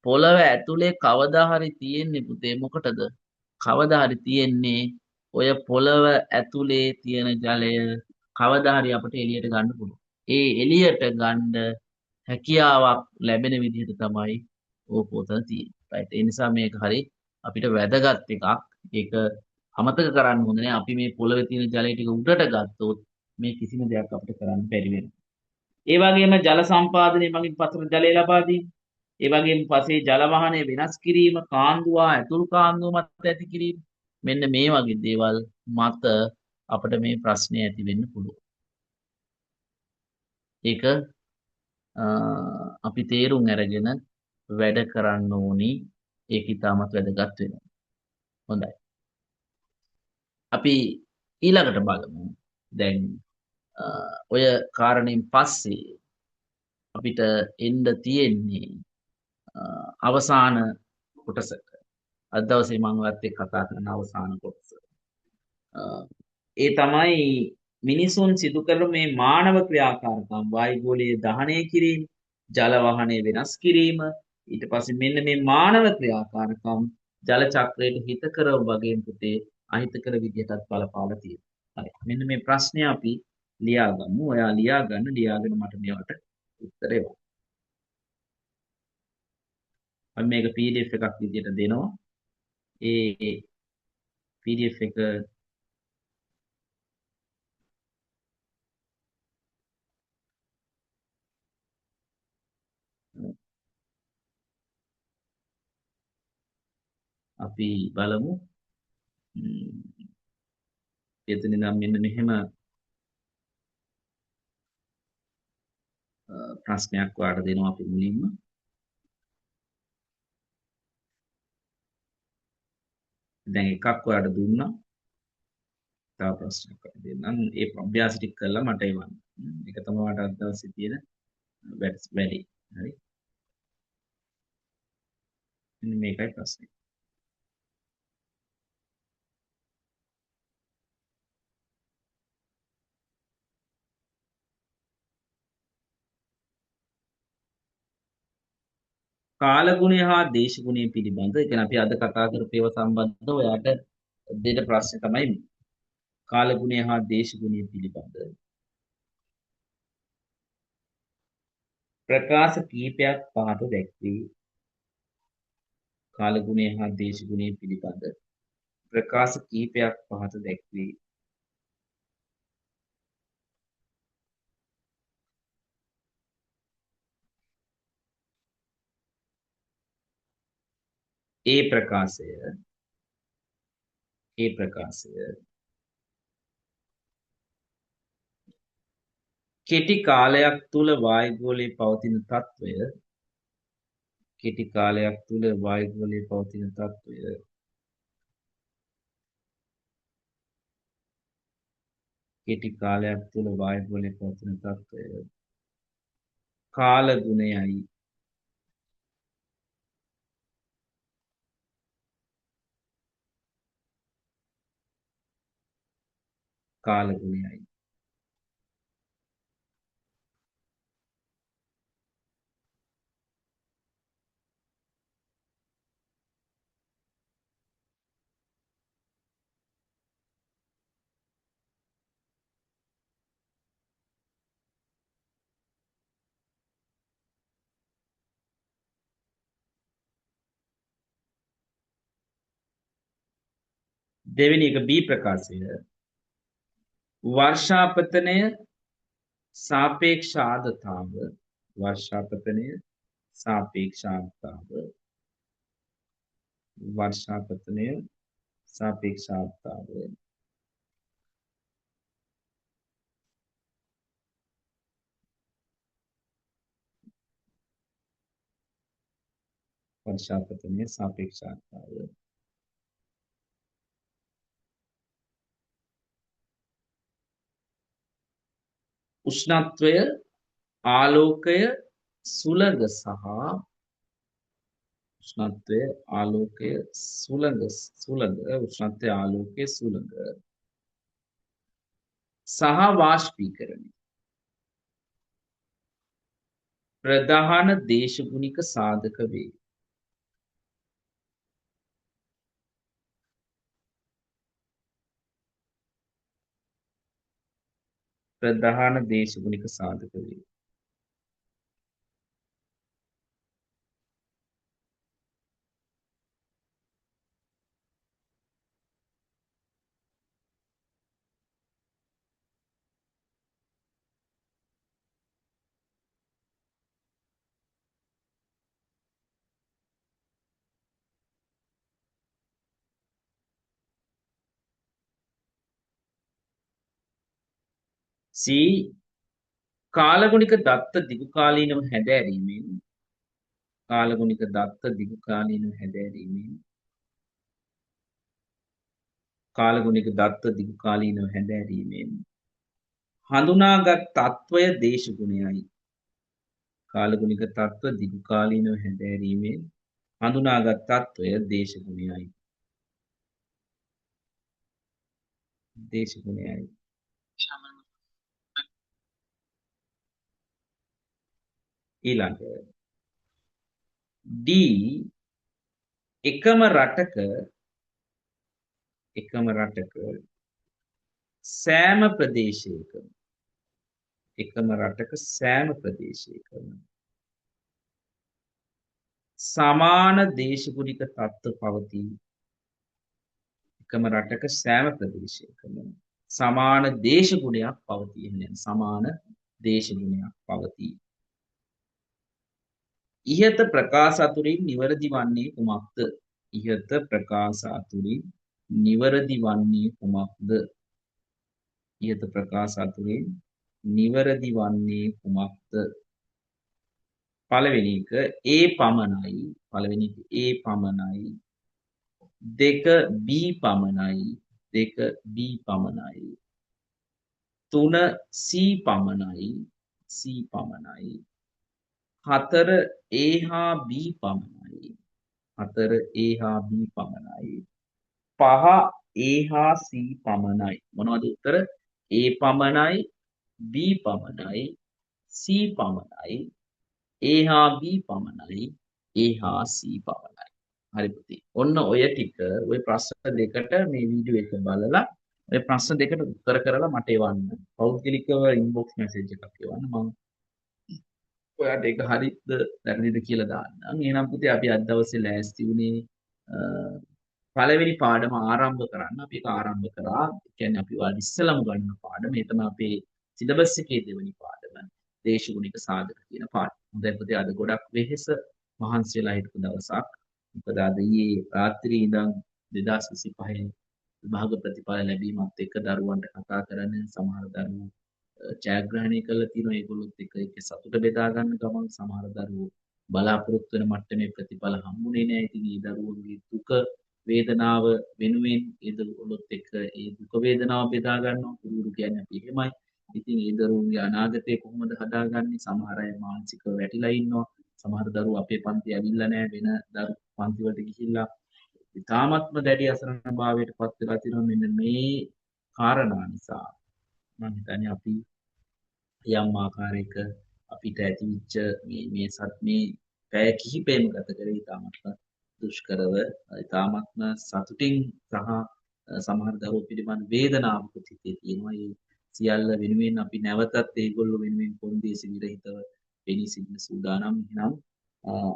පොළව ඇතුලේ කවදා හරි තියෙන්නේ පුතේ මොකටද? කවදා හරි තියෙන්නේ ඔය පොළව ඇතුලේ තියෙන ජලය කවදා හරි අපිට එළියට ගන්න පුළුවන්. ඒ එළියට ගන්න හැකියාවක් ලැබෙන විදිහට තමයි ඕක උතන තියෙන්නේ. රයිට්. ඒ නිසා මේක හරි අපිට වැදගත් එකක්. ඒක අමතක කරන්න හොඳ නෑ. අපි මේ පොළවේ තියෙන ජලය ටික උඩට ගත්තොත් මේ කිසිම දෙයක් අපිට කරන්න බැරි වෙනවා. ඒ වගේම ජල සම්පාදනය මගින් පසර ජලය ලබා දීම. ඒ වගේම පසේ ජල වහනය වෙනස් කිරීම, කාන්දුවා ඇතුළු කාන්දුව මත ඇති කිරීම. මෙන්න මේ වගේ දේවල් මත අපිට මේ ප්‍රශ්නේ ඇති වෙන්න පුළුවන්. ඒක අපි තේරුම් අරගෙන වැඩ කරන්න ඕනි. ඒක ඉතාමත් වැදගත් වෙනවා. හොඳයි. අපි ඊළඟට බලමු. දැන් ඔය කාරණයෙන් පස්සේ අපිට එන්න තියෙන්නේ අවසාන කොටසට. අද දවසේ මම ඔයත් එක්ක කතා කරන අවසාන කොටස. ඒ තමයි මිනිසුන් සිදු කරන මේ මානව ක්‍රියාකාරකම් වායුගෝලීය දහනය කිරීම, ජල වහනය වෙනස් කිරීම, ඊට පස්සේ මෙන්න මේ මානව ක්‍රියාකාරකම් ජල චක්‍රයට හිතකර වගේම පුතේ අහිතකර විදිහටත් බලපාලා තියෙනවා. හරි. මෙන්න මේ ප්‍රශ්නය අපි ලියාගමු. ඔයා ලියාගෙන මට මේවට උත්තර එවන්න. අපි මේක PDF එකක් විදිහට දෙනවා. ඒ PDF එක අපි බලමු. එතන ඉඳන් මෙන්න මෙහෙම ප්‍රශ්නයක් ඔයාලට දෙනවා අපි මුලින්ම. දැන් එකක් ඔයාලට දුන්නා. තව ප්‍රශ්නයක් අපි දෙන්නම්. ඒ අභ්‍යාස ටික කරලා මට එවන්න. ඒක තමයි ඔයාලට අද දවසේ තියෙන වැඩි. හරි. මෙන්න මේකයි ප්‍රශ්නේ. කාලගුණය හා දේශගුණය පිළිබඳ ඒ කියන්නේ අපි අද කතා කරපු ඒවා සම්බන්ධව ඔයාලට දෙන ප්‍රශ්නේ තමයි මේ. කාලගුණය හා දේශගුණය පිළිබඳ ප්‍රකාශ කීපයක් පහත දැක්වේ. කාලගුණය හා දේශගුණය පිළිබඳ ප්‍රකාශ කීපයක් පහත දැක්වේ. ඒ ප්‍රකාශය කෙටි කාලයක් තුළ වායුගෝලයේ පවතින තත්ත්වය කෙටි කාලයක් තුළ වායුගෝලයේ පවතින තත්ත්වය කෙටි කාලයක් තුළ වායුගෝලයේ පවතින තත්ත්වය කාල ගුණයයි කාල ගුණයයි දෙවෙනි එක B ප්‍රකාශය වර්ෂාපතනය සාපේක්ෂ ආර්ද්‍රතාව වර්ෂාපතනය සාපේක්ෂ ආර්ද්‍රතාව වර්ෂාපතනය සාපේක්ෂ ආර්ද්‍රතාව වර්ෂාපතනය සාපේක්ෂ ආර්ද්‍රතාව උෂ්ණත්වය ආලෝකය සුළඟ සහ උෂ්ණත්වය ආලෝකය සුළඟ උෂ්ණත්වය ආලෝකය සුළඟ සහ වාෂ්පීකරණය ප්‍රධාන දේශගුණික සාධක වේ. ප්‍රධාන දේශගුණික සාධක වේ. C කාලගුණික දත්ත දිගු කාලීනව හැදෑරීමෙන් කාලගුණික දත්ත දිගු කාලීනව හැදෑරීමෙන් කාලගුණික දත්ත දිගු කාලීනව හැදෑරීමෙන් හඳුනාගත් තත්වය දේශගුණයයි. කාලගුණික තත්ත්ව දිගු කාලීනව හැදෑරීමෙන් හඳුනාගත් තත්වය දේශගුණයයි. දේශගුණයයි. ඊළඟ D එකම රටක සෑම ප්‍රදේශයකම එකම රටක සෑම ප්‍රදේශයකම සමාන දේශගුණික තත්ත්ව පවතී. එකම රටක සෑම ප්‍රදේශයකම සමාන දේශගුණයක් පවතී. එහෙනම් සමාන දේශගුණයක් පවතී. ඉහත ප්‍රකාශ අතුරින් නිවැරදි වන්නේ කුමක්ද? ඉහත ප්‍රකාශ අතුරින් නිවැරදි වන්නේ කුමක්ද? ඉහත ප්‍රකාශ අතුරින් නිවැරදි වන්නේ කුමක්ද? පළවෙනි එක A පමණයි. පළවෙනි එක A පමණයි. දෙක B පමණයි. දෙක B පමණයි. තුන C පමණයි. C පමණයි. හතර A හා B පමණයි. හතර A හා B පමණයි. පහ A හා C පමණයි. මොනවද උත්තර? A පමණයි, B පමණයි, C පමණයි, A හා B පමණයි, A හා C පමණයි. හරි පුතේ. ඔන්න ඔය ටික ඔය ප්‍රශ්න දෙකට මේ වීඩියෝ එක බලලා ඔය ප්‍රශ්න දෙකට උත්තර කරලා මට එවන්න. පෞද්ගලිකව ඉන්බොක්ස් මැසේජ් එකක් එවන්න. මම ඔයාට ඒක හරිද වැරදිද කියලා දාන්නම්. එහෙනම් පුතේ අපි අද දවසේ ලෑස්ති වුණේ පළවෙනි පාඩම ආරම්භ කරන්න. අපි ඒක ආරම්භ කරා. ඒ කියන්නේ අපි ඔයාලා ඉස්සලම ගන්න පාඩම. මේ තමයි අපේ සිලබස් එකේ දෙවෙනි පාඩම. දේශගුණික සාධක කියන පාඩම. හොඳයි පුතේ අද ගොඩක් වෙහෙස මහන්සි වෙලා හිටපු දවසක්. මොකද අද ඊයේ රාත්‍රියේ ඉඳන් 2025 විභාග ප්‍රතිඵල ලැබීමත් එක්ක දරුවන්ට කතා කරන සමහර දරුවෝ ජයග්‍රහණය කළා තියෙනවා. ඒගොල්ලොත් එක්ක ඒක සතුට බෙදා ගන්න ගමන් සමහර දරුවෝ බලාපොරොත්තු වෙන මට්ටමේ ප්‍රතිඵල හම්බුනේ නැහැ. ඉතින් ඒ දරුවෝගේ දුක වේදනාව වෙනුවෙන් ඒ දරුවොත් එක්ක ඒ දුක වේදනාව බෙදා ගන්නවා. ගුරු කියන්නේ අපි එහෙමයි. ඉතින් ඒ දරුවන්ගේ අනාගතය කොහොමද හදාගන්නේ? සමහර අය මානසිකව වැටිලා ඉන්නවා. සමහර දරුවෝ අපේ පන්ති ඇවිල්ලා නැහැ වෙන දරු පන්ති වලට ගිහිල්ලා ඉතාමත්ම දැඩි අසරණභාවයට පත් වෙලා තියෙනවා. මෙන්න මේ කාරණා නිසා මම හිතන්නේ අපි යම් ආකාරයක අපිට ඇතිවෙච්ච මේ පැය කිහිපයම ගත කරේ ඉතාමත්ම දුෂ්කරව ඉතාමත්ම සතුටින් සහ සමහර දරුවෝ පිළිබඳ වේදනාවකුත් හිතේ තියෙනවා. ඒ සියල්ල වෙනුවෙන් අපි නැවතත් ඒගොල්ලෝ වෙනුවෙන් කොන්දේසි විරහිතව වෙනී සිටින සූදානම්. එහෙනම්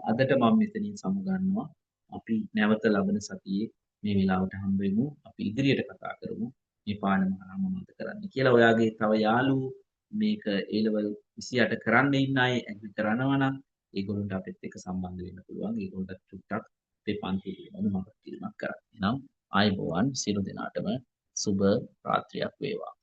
අදට මම මෙතනින් සමුගන්නවා. අපි නැවත ලබන සතියේ මේ වෙලාවට හම්බ වෙමු. අපි ඉදිරියට කතා කරමු. මේ පාඩම හරහා මොනවද කරන්න කියලා. ඔයාගේ තව යාළුවෝ මේක A level 28 කරන්න ඉන්න අය ඇග්‍රි කරනවා නම් ඒගොල්ලන්ට අපිත් එක්ක සම්බන්ධ වෙන්න පුළුවන්. ඒගොල්ලන්ට චුට්ටක් අපේ පන්තිය පිළිබඳව මතක් කිරීමක් කරන්න. එහෙනම් ආයුබෝවන් සියලු දෙනාටම සුබ රාත්‍රියක් වේවා.